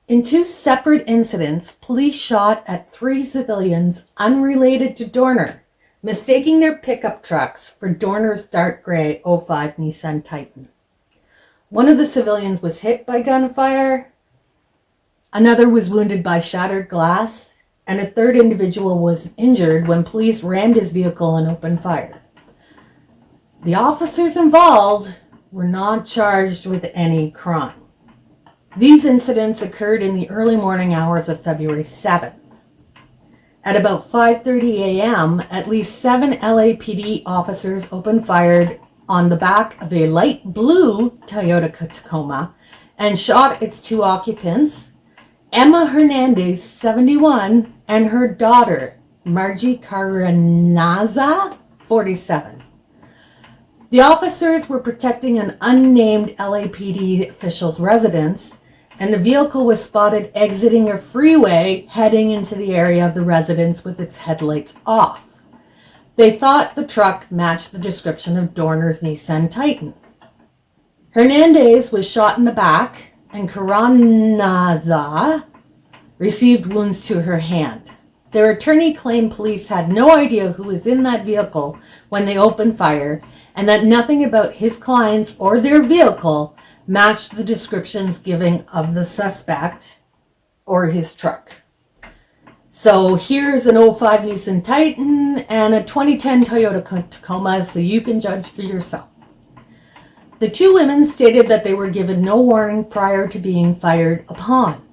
In 2 separate incidents, police shot at 3 civilians unrelated to Dorner, mistaking their pickup trucks for Dorner's dark gray 05 Nissan Titan. One of the civilians was hit by gunfire, another was wounded by shattered glass, and a third individual was injured when police rammed his vehicle and opened fire. The officers involved were not charged with any crime. These incidents occurred in the early morning hours of February 7th. At about 5:30 a.m., at least 7 LAPD officers opened fire on the back of a light blue Toyota Tacoma and shot its 2 occupants, Emma Hernandez, 71, and her daughter, Margie Caranaza, 47. The officers were protecting an unnamed LAPD official's residence, and the vehicle was spotted exiting a freeway heading into the area of the residence with its headlights off. They thought the truck matched the description of Dorner's Nissan Titan. Hernandez was shot in the back, and Caranaza received wounds to her hand. Their attorney claimed police had no idea who was in that vehicle when they opened fire, and that nothing about his clients or their vehicle matched the descriptions given of the suspect or his truck. So here's an 05 Nissan Titan and a 2010 Toyota Tacoma, so you can judge for yourself. The 2 women stated that they were given no warning prior to being fired upon.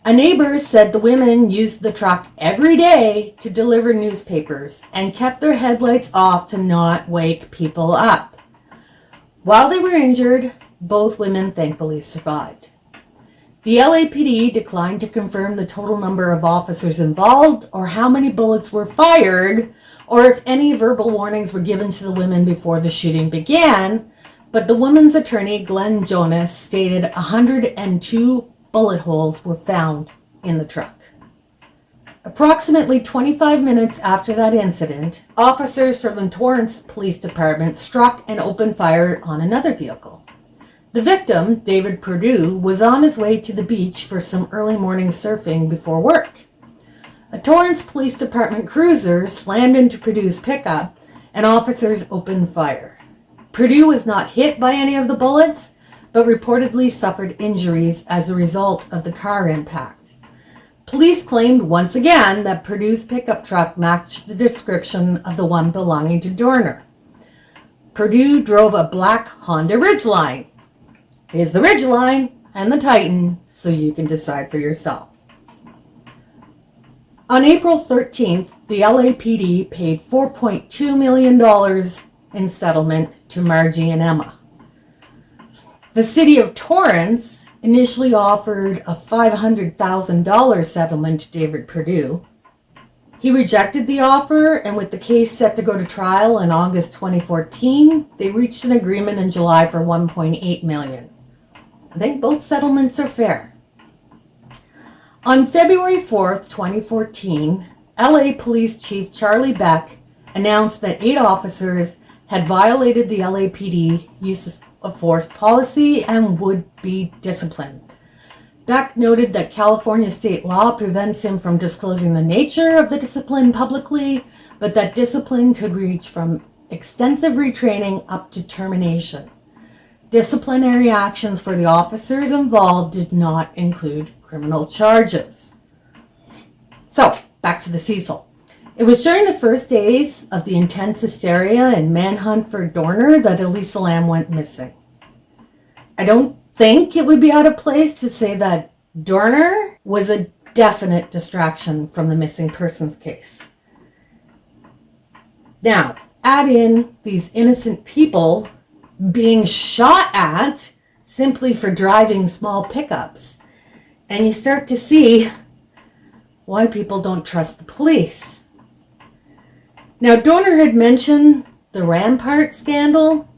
A neighbor said the women used the truck every day to deliver newspapers and kept their headlights off to not wake people up. While they were injured, both women thankfully survived. The LAPD declined to confirm the total number of officers involved or how many bullets were fired or if any verbal warnings were given to the women before the shooting began, but the woman's attorney, Glenn Jonas, stated 102 bullet holes were found in the truck. Approximately 25 minutes after that incident, officers from the Torrance Police Department struck and opened fire on another vehicle. The victim, David Perdue, was on his way to the beach for some early morning surfing before work. A Torrance Police Department cruiser slammed into Perdue's pickup, and officers opened fire. Perdue was not hit by any of the bullets, but reportedly suffered injuries as a result of the car impact. Police claimed once again that Perdue's pickup truck matched the description of the one belonging to Dorner. Perdue drove a black Honda Ridgeline. Here's the Ridgeline and the Titan, so you can decide for yourself. On April 13th, the LAPD paid $4.2 million in settlement to Margie and Emma. The city of Torrance initially offered a $500,000 settlement to David Perdue. He rejected the offer, and with the case set to go to trial in August 2014, they reached an agreement in July for $1.8 million. I think both settlements are fair. On February 4th, 2014, LA Police Chief Charlie Beck announced that 8 officers had violated the LAPD use of force policy and would be disciplined. Beck noted that California state law prevents him from disclosing the nature of the discipline publicly, but that discipline could reach from extensive retraining up to termination. Disciplinary actions for the officers involved did not include criminal charges. So, back to the Cecil. It was during the first days of the intense hysteria and manhunt for Dorner that Elisa Lam went missing. I don't think it would be out of place to say that Dorner was a definite distraction from the missing persons case. Now, add in these innocent people being shot at simply for driving small pickups, and you start to see why people don't trust the police. Now, Dorner had mentioned the Rampart scandal,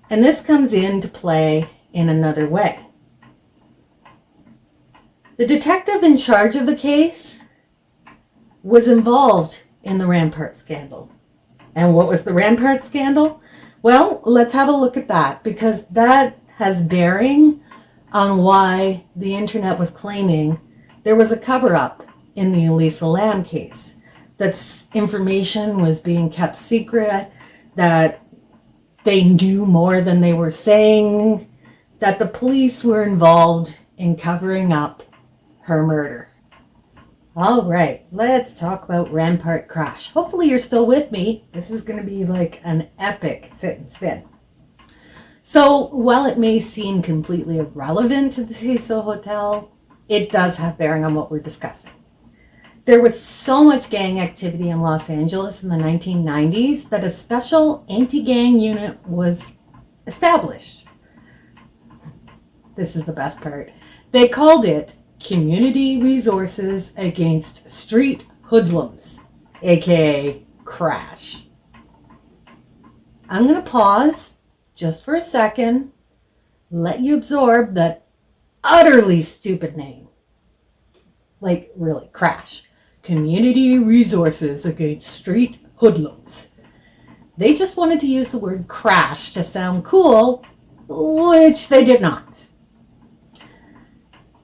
and this comes into play in another way. The detective in charge of the case was involved in the Rampart scandal. And what was the Rampart scandal? Well, let's have a look at that, because that has bearing on why the internet was claiming there was a cover-up in the Elisa Lam case. That information was being kept secret, that they knew more than they were saying, that the police were involved in covering up her murder. All right, let's talk about Rampart crash. Hopefully you're still with me. This is going to be like an epic sit and spin. So while it may seem completely irrelevant to the Cecil Hotel, it does have bearing on what we're discussing. There was so much gang activity in Los Angeles in the 1990s that a special anti-gang unit was established. This is the best part. They called it Community Resources Against Street Hoodlums, aka Crash. I'm going to pause just for a second, let you absorb that utterly stupid name. Like, really, Crash. Community Resources Against Street Hoodlums. They just wanted to use the word crash to sound cool, which they did not.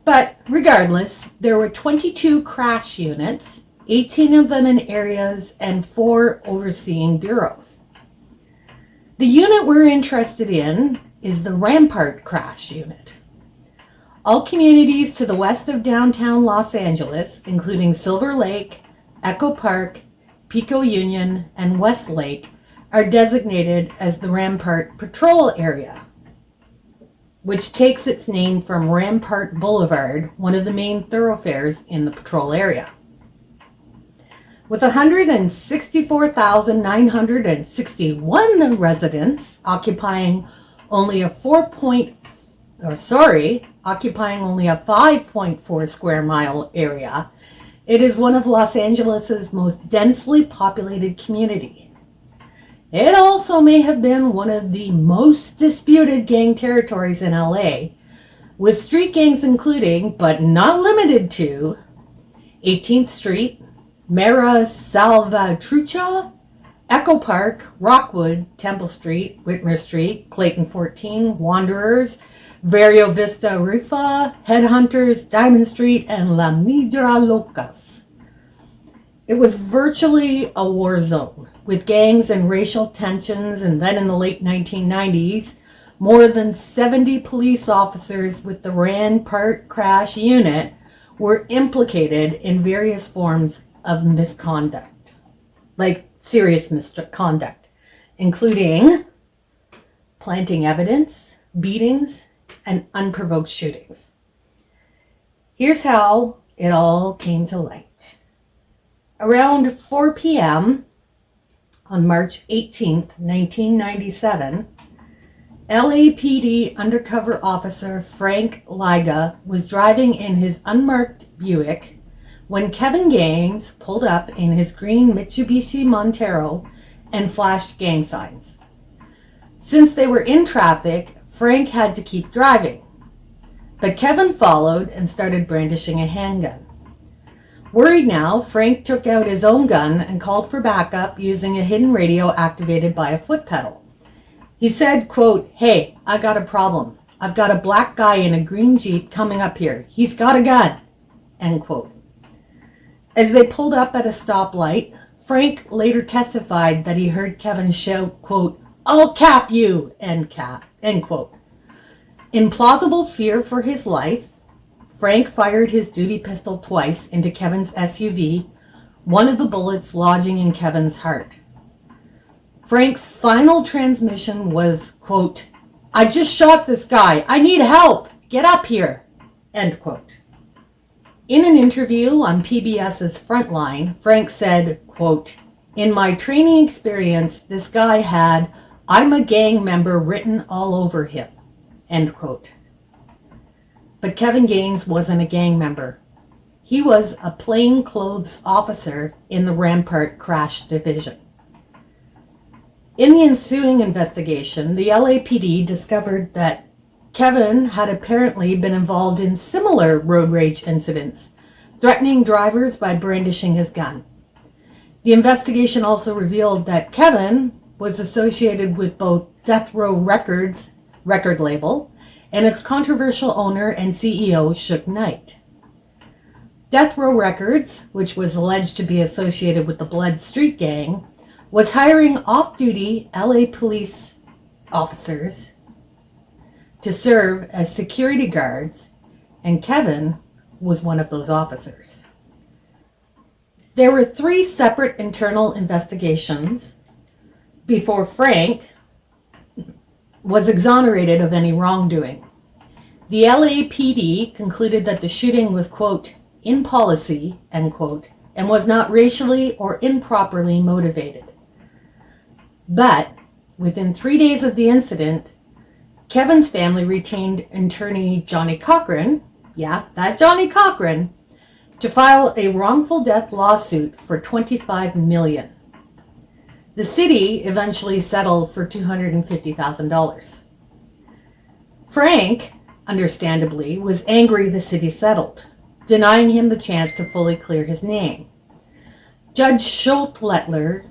But regardless, there were 22 crash units, 18 of them in areas, and 4 overseeing bureaus. The unit we're interested in is the Rampart Crash Unit. All communities to the west of downtown Los Angeles, including Silver Lake, Echo Park, Pico Union, and Westlake, are designated as the Rampart Patrol Area, which takes its name from Rampart Boulevard, one of the main thoroughfares in the patrol area. With 164,961 residents occupying only a 5.4 square mile area, it is one of Los Angeles's most densely populated community. It also may have been one of the most disputed gang territories in LA, with street gangs including, but not limited to, 18th Street, Mara Salvatrucha, Echo Park, Rockwood, Temple Street, Whitmer Street, Clayton 14, Wanderers, Vario Vista Rufa, Headhunters, Diamond Street, and La Midra Locas. It was virtually a war zone, with gangs and racial tensions, and then in the late 1990s, more than 70 police officers with the Rampart Crash Unit were implicated in various forms of misconduct, like serious misconduct, including planting evidence, beatings, and unprovoked shootings. Here's how it all came to light. Around 4 p.m. on March 18th, 1997, LAPD undercover officer Frank Liga was driving in his unmarked Buick when Kevin Gaines pulled up in his green Mitsubishi Montero and flashed gang signs. Since they were in traffic, Frank had to keep driving, but Kevin followed and started brandishing a handgun. Worried now, Frank took out his own gun and called for backup using a hidden radio activated by a foot pedal. He said, quote, "Hey, I got a problem. I've got a black guy in a green Jeep coming up here. He's got a gun," end quote. As they pulled up at a stoplight, Frank later testified that he heard Kevin shout, quote, "I'll cap you," end quote. In plausible fear for his life, Frank fired his duty pistol twice into Kevin's SUV, one of the bullets lodging in Kevin's heart. Frank's final transmission was, quote, "I just shot this guy. I need help. Get up here," end quote. In an interview on PBS's Frontline, Frank said, quote, "In my training experience, this guy had 'I'm a gang member' written all over him," end quote. But Kevin Gaines wasn't a gang member. He was a plainclothes officer in the Rampart Crash Division. In the ensuing investigation, the LAPD discovered that Kevin had apparently been involved in similar road rage incidents, threatening drivers by brandishing his gun. The investigation also revealed that Kevin was associated with both Death Row Records record label and its controversial owner and CEO, Suge Knight. Death Row Records, which was alleged to be associated with the Blood Street Gang, was hiring off-duty LA police officers to serve as security guards, and Kevin was one of those officers. There were 3 separate internal investigations before Frank was exonerated of any wrongdoing. The LAPD concluded that the shooting was, quote, "in policy," end quote, and was not racially or improperly motivated. But within 3 days of the incident, Kevin's family retained attorney Johnny Cochran, yeah, that Johnny Cochran, to file a wrongful death lawsuit for $25 million. The city eventually settled for $250,000. Frank, understandably, was angry the city settled, denying him the chance to fully clear his name. Judge Schultletler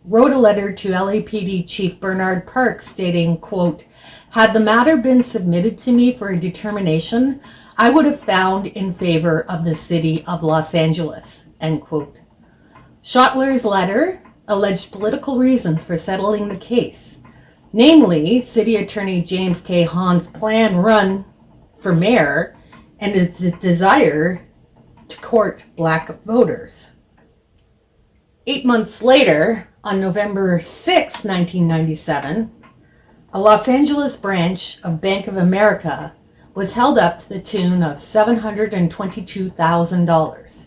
wrote a letter to LAPD Chief Bernard Parks stating, quote, "Had the matter been submitted to me for a determination, I would have found in favor of the city of Los Angeles," end quote. Schottler's letter alleged political reasons for settling the case, namely City Attorney James K. Hahn's planned run for mayor and his desire to court black voters. 8 months later, on November 6, 1997, a Los Angeles branch of Bank of America was held up to the tune of $722,000.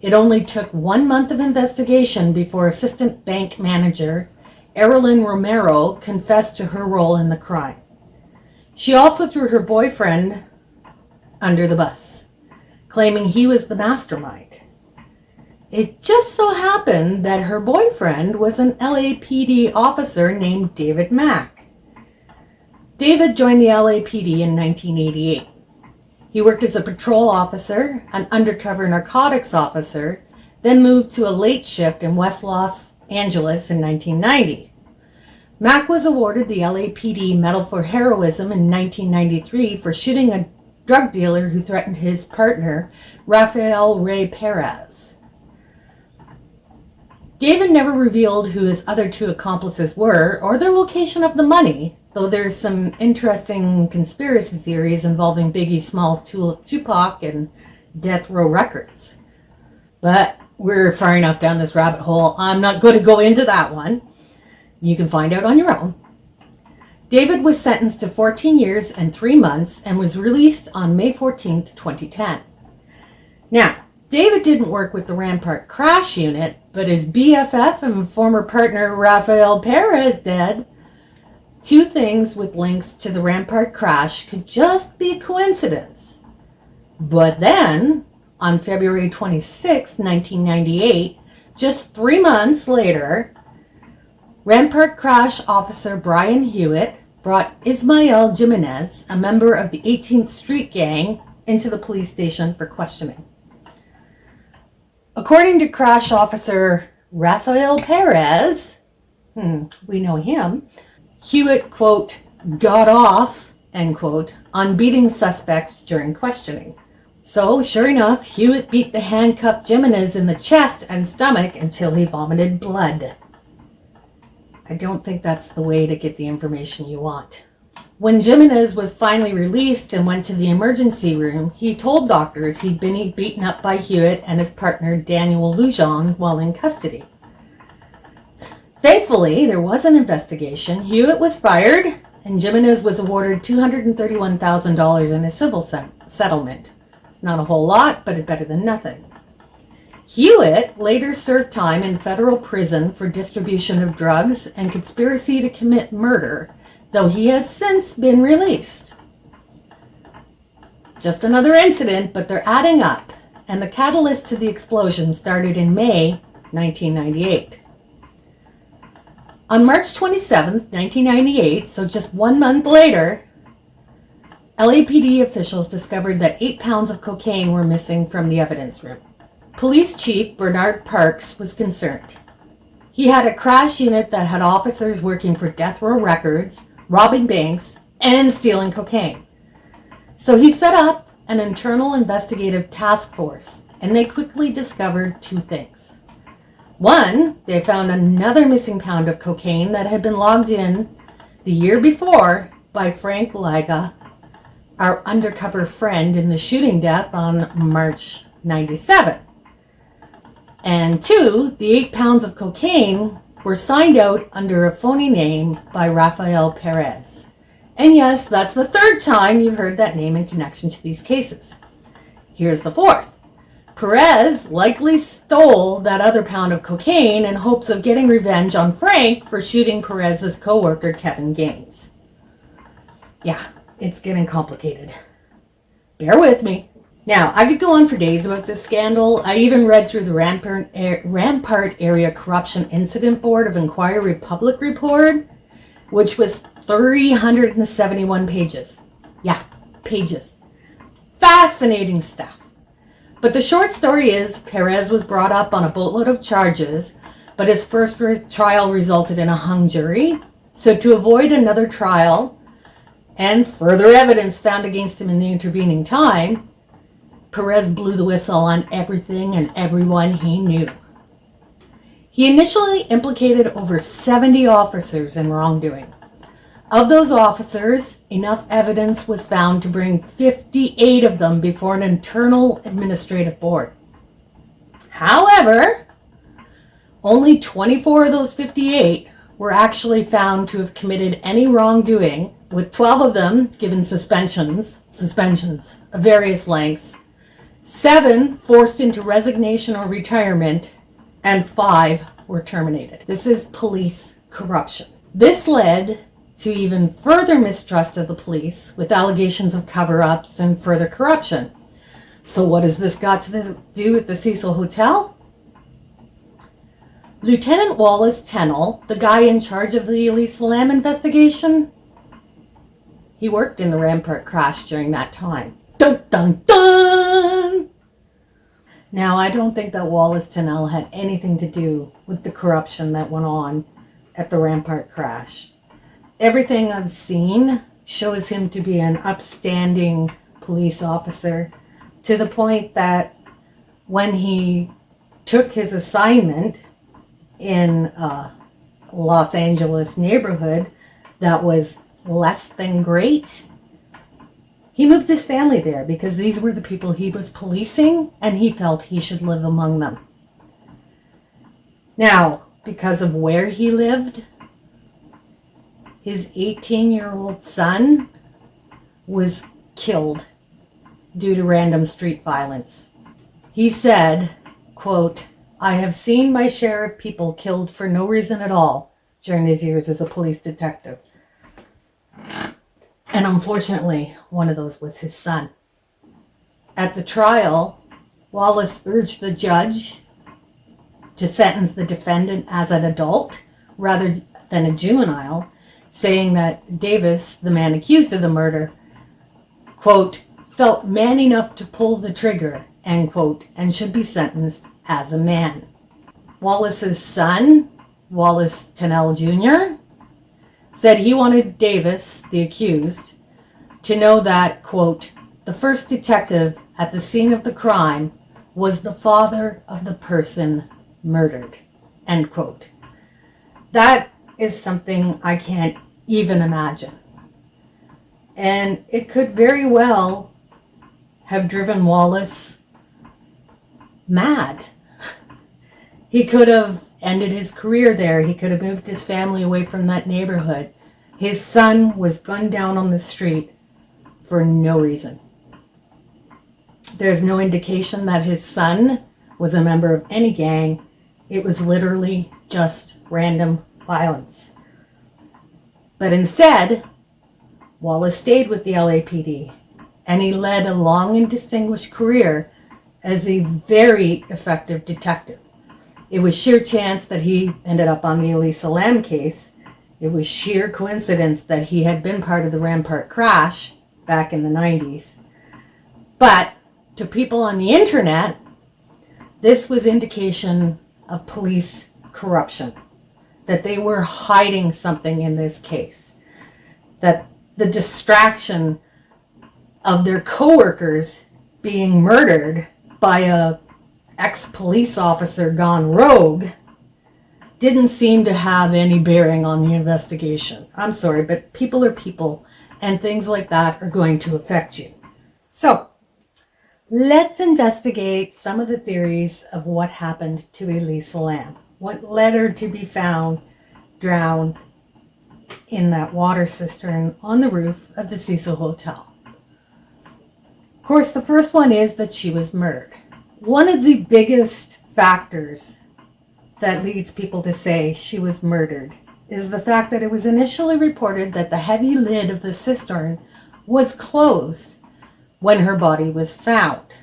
It only took 1 month of investigation before Assistant Bank Manager Erilyn Romero confessed to her role in the crime. She also threw her boyfriend under the bus, claiming he was the mastermind. It just so happened that her boyfriend was an LAPD officer named David Mack. David joined the LAPD in 1988. He worked as a patrol officer, an undercover narcotics officer, then moved to a late shift in West Los Angeles in 1990. Mack was awarded the LAPD Medal for Heroism in 1993 for shooting a drug dealer who threatened his partner, Rafael Ray Perez. David never revealed who his other two accomplices were or their location of the money, though there's some interesting conspiracy theories involving Biggie Smalls, Tupac, and Death Row Records. But we're far enough down this rabbit hole. I'm not going to go into that one. You can find out on your own. David was sentenced to 14 years and 3 months and was released on May 14th, 2010. Now, David didn't work with the Rampart Crash Unit, but his BFF and former partner Rafael Perez did. Two things with links to the Rampart crash could just be a coincidence. But then, on February 26, 1998, just 3 months later, Rampart Crash Officer Brian Hewitt brought Ismael Jimenez, a member of the 18th Street Gang, into the police station for questioning. According to Crash Officer Rafael Perez, we know him, Hewitt, quote, got off, end quote, on beating suspects during questioning. So, sure enough, Hewitt beat the handcuffed Jimenez in the chest and stomach until he vomited blood. I don't think that's the way to get the information you want. When Jimenez was finally released and went to the emergency room, he told doctors he'd been beaten up by Hewitt and his partner Daniel Lujan while in custody. Thankfully, there was an investigation. Hewitt was fired, and Jimenez was awarded $231,000 in a civil settlement. It's not a whole lot, but it's better than nothing. Hewitt later served time in federal prison for distribution of drugs and conspiracy to commit murder, though he has since been released. Just another incident, but they're adding up, and the catalyst to the explosion started in May 1998. On March 27, 1998, so just 1 month later, LAPD officials discovered that 8 pounds of cocaine were missing from the evidence room. Police Chief Bernard Parks was concerned. He had a crash unit that had officers working for Death Row Records, robbing banks, and stealing cocaine. So he set up an internal investigative task force, and they quickly discovered 2 things. One, they found another missing pound of cocaine that had been logged in the year before by Frank Liga, our undercover friend in the shooting death on March 97. And 2, the 8 pounds of cocaine were signed out under a phony name by Rafael Perez. And yes, that's the 3rd time you've heard that name in connection to these cases. Here's the 4th. Perez likely stole that other pound of cocaine in hopes of getting revenge on Frank for shooting Perez's co-worker Kevin Gaines. Yeah, it's getting complicated. Bear with me. Now, I could go on for days about this scandal. I even read through the Rampart Area Corruption Incident Board of Inquiry Public Report, which was 371 pages. Yeah, pages. Fascinating stuff. But the short story is Perez was brought up on a boatload of charges, but his first trial resulted in a hung jury. So to avoid another trial and further evidence found against him in the intervening time, Perez blew the whistle on everything and everyone he knew. He initially implicated over 70 officers in wrongdoing. Of those officers, enough evidence was found to bring 58 of them before an internal administrative board. However, only 24 of those 58 were actually found to have committed any wrongdoing, with 12 of them given suspensions of various lengths, 7 forced into resignation or retirement, and 5 were terminated. This is police corruption. This led to even further mistrust of the police, with allegations of cover-ups and further corruption. So what has this got to do with the Cecil Hotel? Lieutenant Wallace Tennell, the guy in charge of the Elisa Lam investigation, he worked in the Rampart crash during that time. Dun, dun, dun! Now, I don't think that Wallace Tennell had anything to do with the corruption that went on at the Rampart crash. Everything I've seen shows him to be an upstanding police officer, to the point that when he took his assignment in a Los Angeles neighborhood that was less than great, he moved his family there because these were the people he was policing and he felt he should live among them. Now, because of where he lived, his 18-year-old son was killed due to random street violence. He said, quote, "I have seen my share of people killed for no reason at all during his years as a police detective." And unfortunately, one of those was his son. At the trial, Wallace urged the judge to sentence the defendant as an adult rather than a juvenile, saying that Davis, the man accused of the murder, quote, "felt man enough to pull the trigger," end quote, and should be sentenced as a man. Wallace's son, Wallace Tennell Jr., said he wanted Davis, the accused, to know that, quote, "the first detective at the scene of the crime was the father of the person murdered," end quote. That is something I can't even imagine. And it could very well have driven Wallace mad. He could have ended his career there. He could have moved his family away from that neighborhood. His son was gunned down on the street for no reason. There's no indication that his son was a member of any gang. It was literally just random violence. But instead, Wallace stayed with the LAPD, and he led a long and distinguished career as a very effective detective. It was sheer chance that he ended up on the Elisa Lam case. It was sheer coincidence that he had been part of the Rampart crash back in the 90s. But to people on the internet, this was indication of police corruption, that they were hiding something in this case, that the distraction of their coworkers being murdered by a ex-police officer gone rogue didn't seem to have any bearing on the investigation. I'm sorry, but people are people, and things like that are going to affect you. So, let's investigate some of the theories of what happened to Elisa Lam. What led her to be found drowned in that water cistern on the roof of the Cecil Hotel. Of course, the first one is that she was murdered. One of the biggest factors that leads people to say she was murdered is the fact that it was initially reported that the heavy lid of the cistern was closed when her body was found.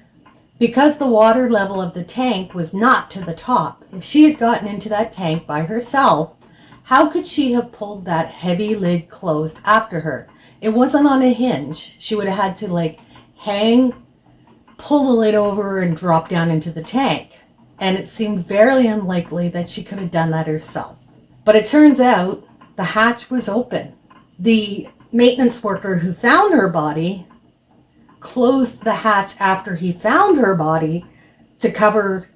Because the water level of the tank was not to the top, if she had gotten into that tank by herself, how could she have pulled that heavy lid closed after her? It wasn't on a hinge. She would have had to hang, pull the lid over, and drop down into the tank. And it seemed very unlikely that she could have done that herself. But it turns out the hatch was open. The maintenance worker who found her body closed the hatch after he found her body to cover,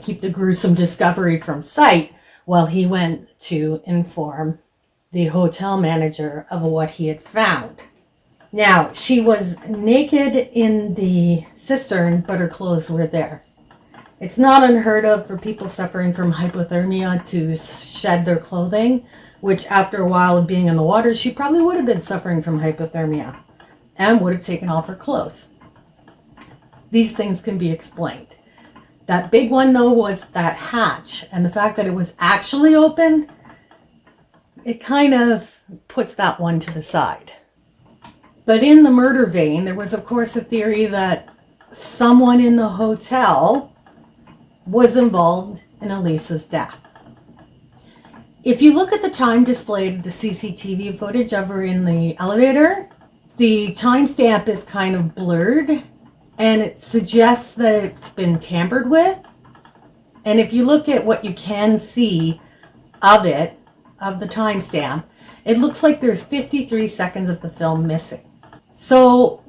keep the gruesome discovery from sight, while he went to inform the hotel manager of what he had found. Now, she was naked in the cistern, but her clothes were there. It's not unheard of for people suffering from hypothermia to shed their clothing, which after a while of being in the water, she probably would have been suffering from hypothermia and would have taken off her clothes. These things can be explained. That big one, though, was that hatch, and the fact that it was actually open, it kind of puts that one to the side. But in the murder vein, there was, of course, a theory that someone in the hotel was involved in Elisa's death. If you look at the time displayed of the CCTV footage of her in the elevator, the timestamp is kind of blurred, and it suggests that it's been tampered with. And if you look at what you can see of it, of the timestamp, it looks like there's 53 seconds of the film missing. So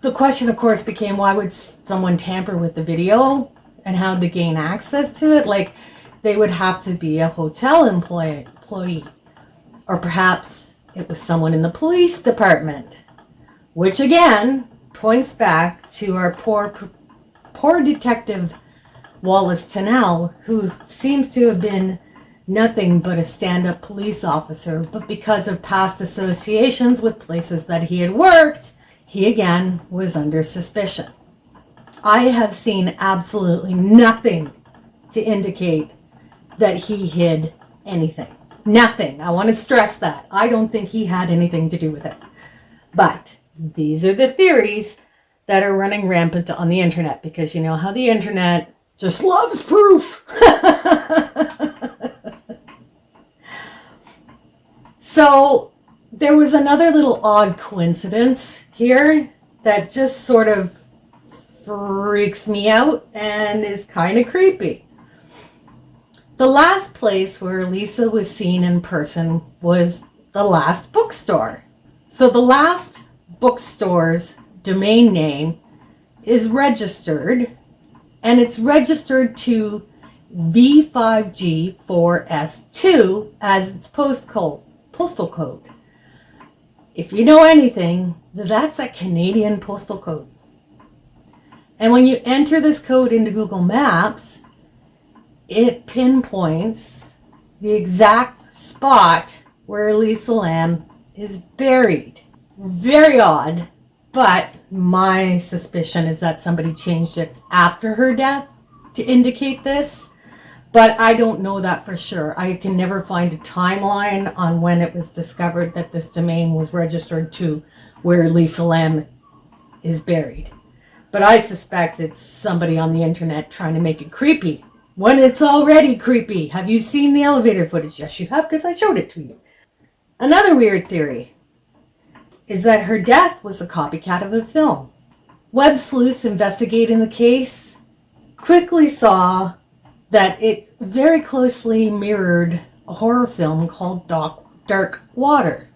the question, of course, became, why would someone tamper with the video, and how to gain access to it? They would have to be a hotel employee, or perhaps it was someone in the police department, which again points back to our poor detective Wallace Tennell, who seems to have been nothing but a stand-up police officer, but because of past associations with places that he had worked, he again was under suspicion. I have seen absolutely nothing to indicate that he hid anything. Nothing. I want to stress that. I don't think he had anything to do with it. But these are the theories that are running rampant on the internet, because you know how the internet just loves proof. So there was another little odd coincidence here that just sort of freaks me out and is kind of creepy. The last place where Lisa was seen in person was the last bookstore. So the last bookstore's domain name is registered, and it's registered to V5G4S2 as its postal code. If you know anything, that's a Canadian postal code. And when you enter this code into Google Maps, it pinpoints the exact spot where Lisa Lam is buried. Very odd, but my suspicion is that somebody changed it after her death to indicate this, but I don't know that for sure. I can never find a timeline on when it was discovered that this domain was registered to where Lisa Lam is buried. But I suspect it's somebody on the internet trying to make it creepy when it's already creepy. Have you seen the elevator footage? Yes, you have, because I showed it to you. Another weird theory is that her death was a copycat of a film. Web sleuths investigating the case quickly saw that it very closely mirrored a horror film called Dark Water.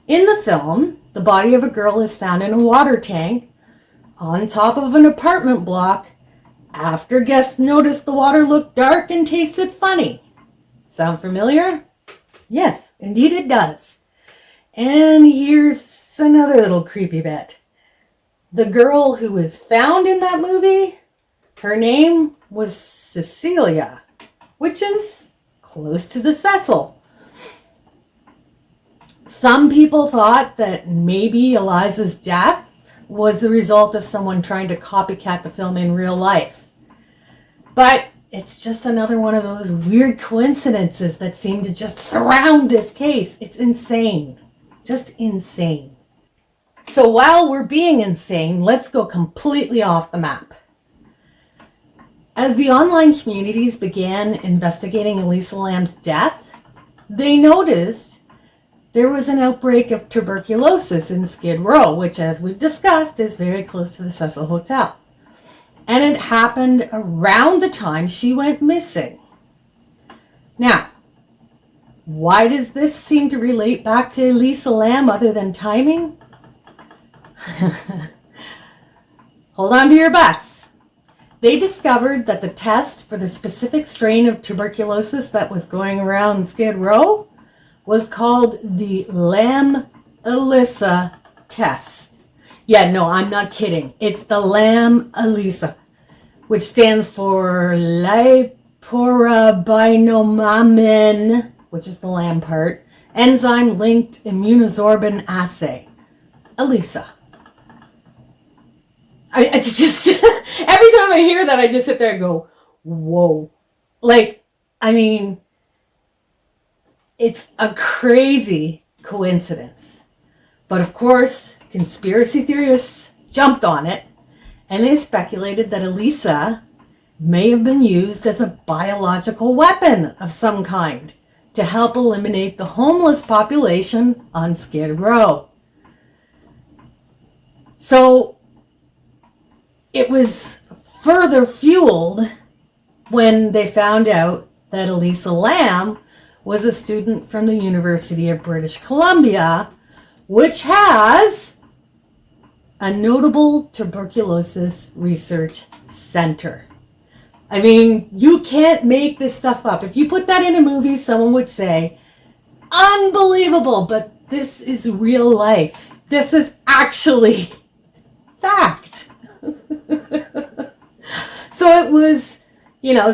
In the film, the body of a girl is found in a water tank on top of an apartment block after guests noticed the water looked dark and tasted funny. Sound familiar? Yes, indeed it does. And here's another little creepy bit. The girl who was found in that movie, her name was Cecilia, which is close to the Cecil. Some people thought that maybe Eliza's death was the result of someone trying to copycat the film in real life. But it's just another one of those weird coincidences that seem to just surround this case. It's insane. Just insane. So while we're being insane, let's go completely off the map. As the online communities began investigating Elisa Lam's death, they noticed there was an outbreak of tuberculosis in Skid Row, which, as we've discussed, is very close to the Cecil Hotel. And it happened around the time she went missing. Now, why does this seem to relate back to Elisa Lam other than timing? Hold on to your butts. They discovered that the test for the specific strain of tuberculosis that was going around Skid Row was called the Lam-Elisa test. Yeah, no, I'm not kidding. It's the Lam-Elisa, which stands for liporabinomamine, which is the Lam part, enzyme-linked immunosorbent assay. ELISA. It's just, every time I hear that, I just sit there and go, whoa. Like, I mean, it's a crazy coincidence. But of course, conspiracy theorists jumped on it, and they speculated that Elisa may have been used as a biological weapon of some kind to help eliminate the homeless population on Skid Row. So it was further fueled when they found out that Elisa Lam was a student from the University of British Columbia, which has a notable tuberculosis research center. I mean, you can't make this stuff up. If you put that in a movie, someone would say, unbelievable, but this is real life. This is actually fact. So it was,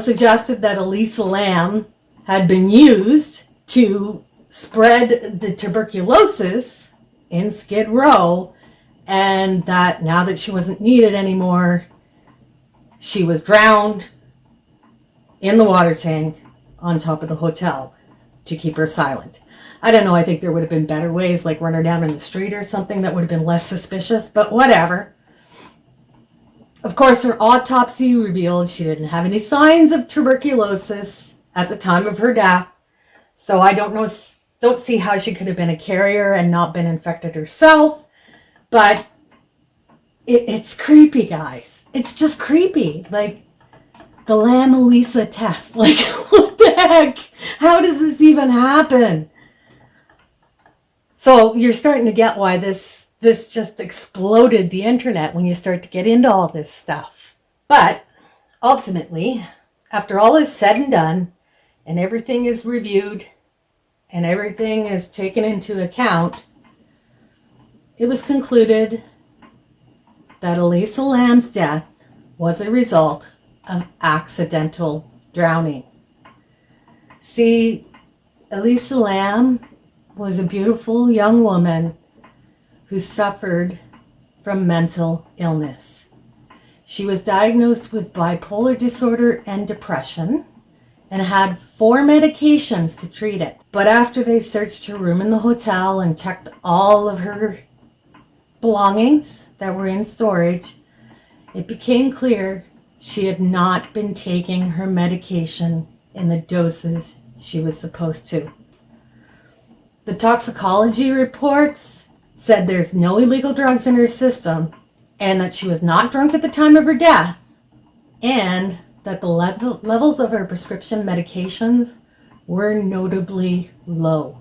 suggested that Elisa Lam had been used to spread the tuberculosis in Skid Row, and that now that she wasn't needed anymore, she was drowned in the water tank on top of the hotel to keep her silent. I don't know, I think there would have been better ways, like run her down in the street or something that would have been less suspicious, but whatever. Of course, her autopsy revealed she didn't have any signs of tuberculosis at the time of her death, so I don't see how she could have been a carrier and not been infected herself, but it's creepy, guys. It's just creepy. Like, the Lam-Elisa test. Like, what the heck? How does this even happen? So you're starting to get why this just exploded the internet when you start to get into all this stuff. But ultimately, after all is said and done, and everything is reviewed, and everything is taken into account, it was concluded that Elisa Lam's death was a result of accidental drowning. See, Elisa Lam was a beautiful young woman who suffered from mental illness. She was diagnosed with bipolar disorder and depression and had 4 medications to treat it. But after they searched her room in the hotel and checked all of her belongings that were in storage, it became clear she had not been taking her medication in the doses she was supposed to. The toxicology reports said there's no illegal drugs in her system, and that she was not drunk at the time of her death, and that the levels of her prescription medications were notably low.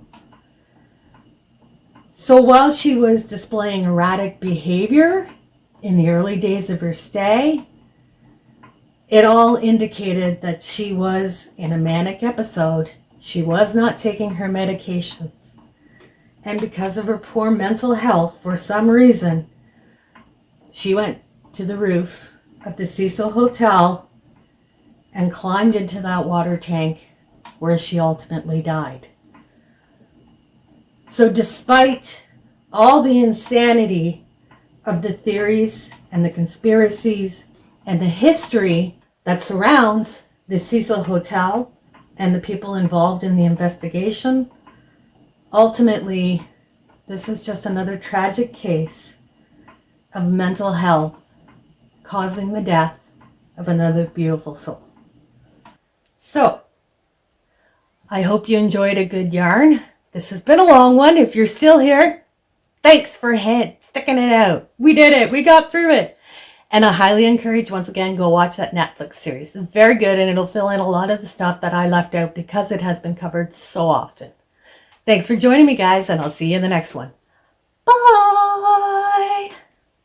So while she was displaying erratic behavior in the early days of her stay, it all indicated that she was in a manic episode. She was not taking her medications. And because of her poor mental health, for some reason, she went to the roof of the Cecil Hotel and climbed into that water tank where she ultimately died. So despite all the insanity of the theories and the conspiracies and the history that surrounds the Cecil Hotel and the people involved in the investigation. Ultimately, this is just another tragic case of mental health causing the death of another beautiful soul. So, I hope you enjoyed a good yarn. This has been a long one. If you're still here, thanks for sticking it out. We did it. We got through it. And I highly encourage, once again, go watch that Netflix series. It's very good, and it'll fill in a lot of the stuff that I left out because it has been covered so often. Thanks for joining me, guys, and I'll see you in the next one. Bye!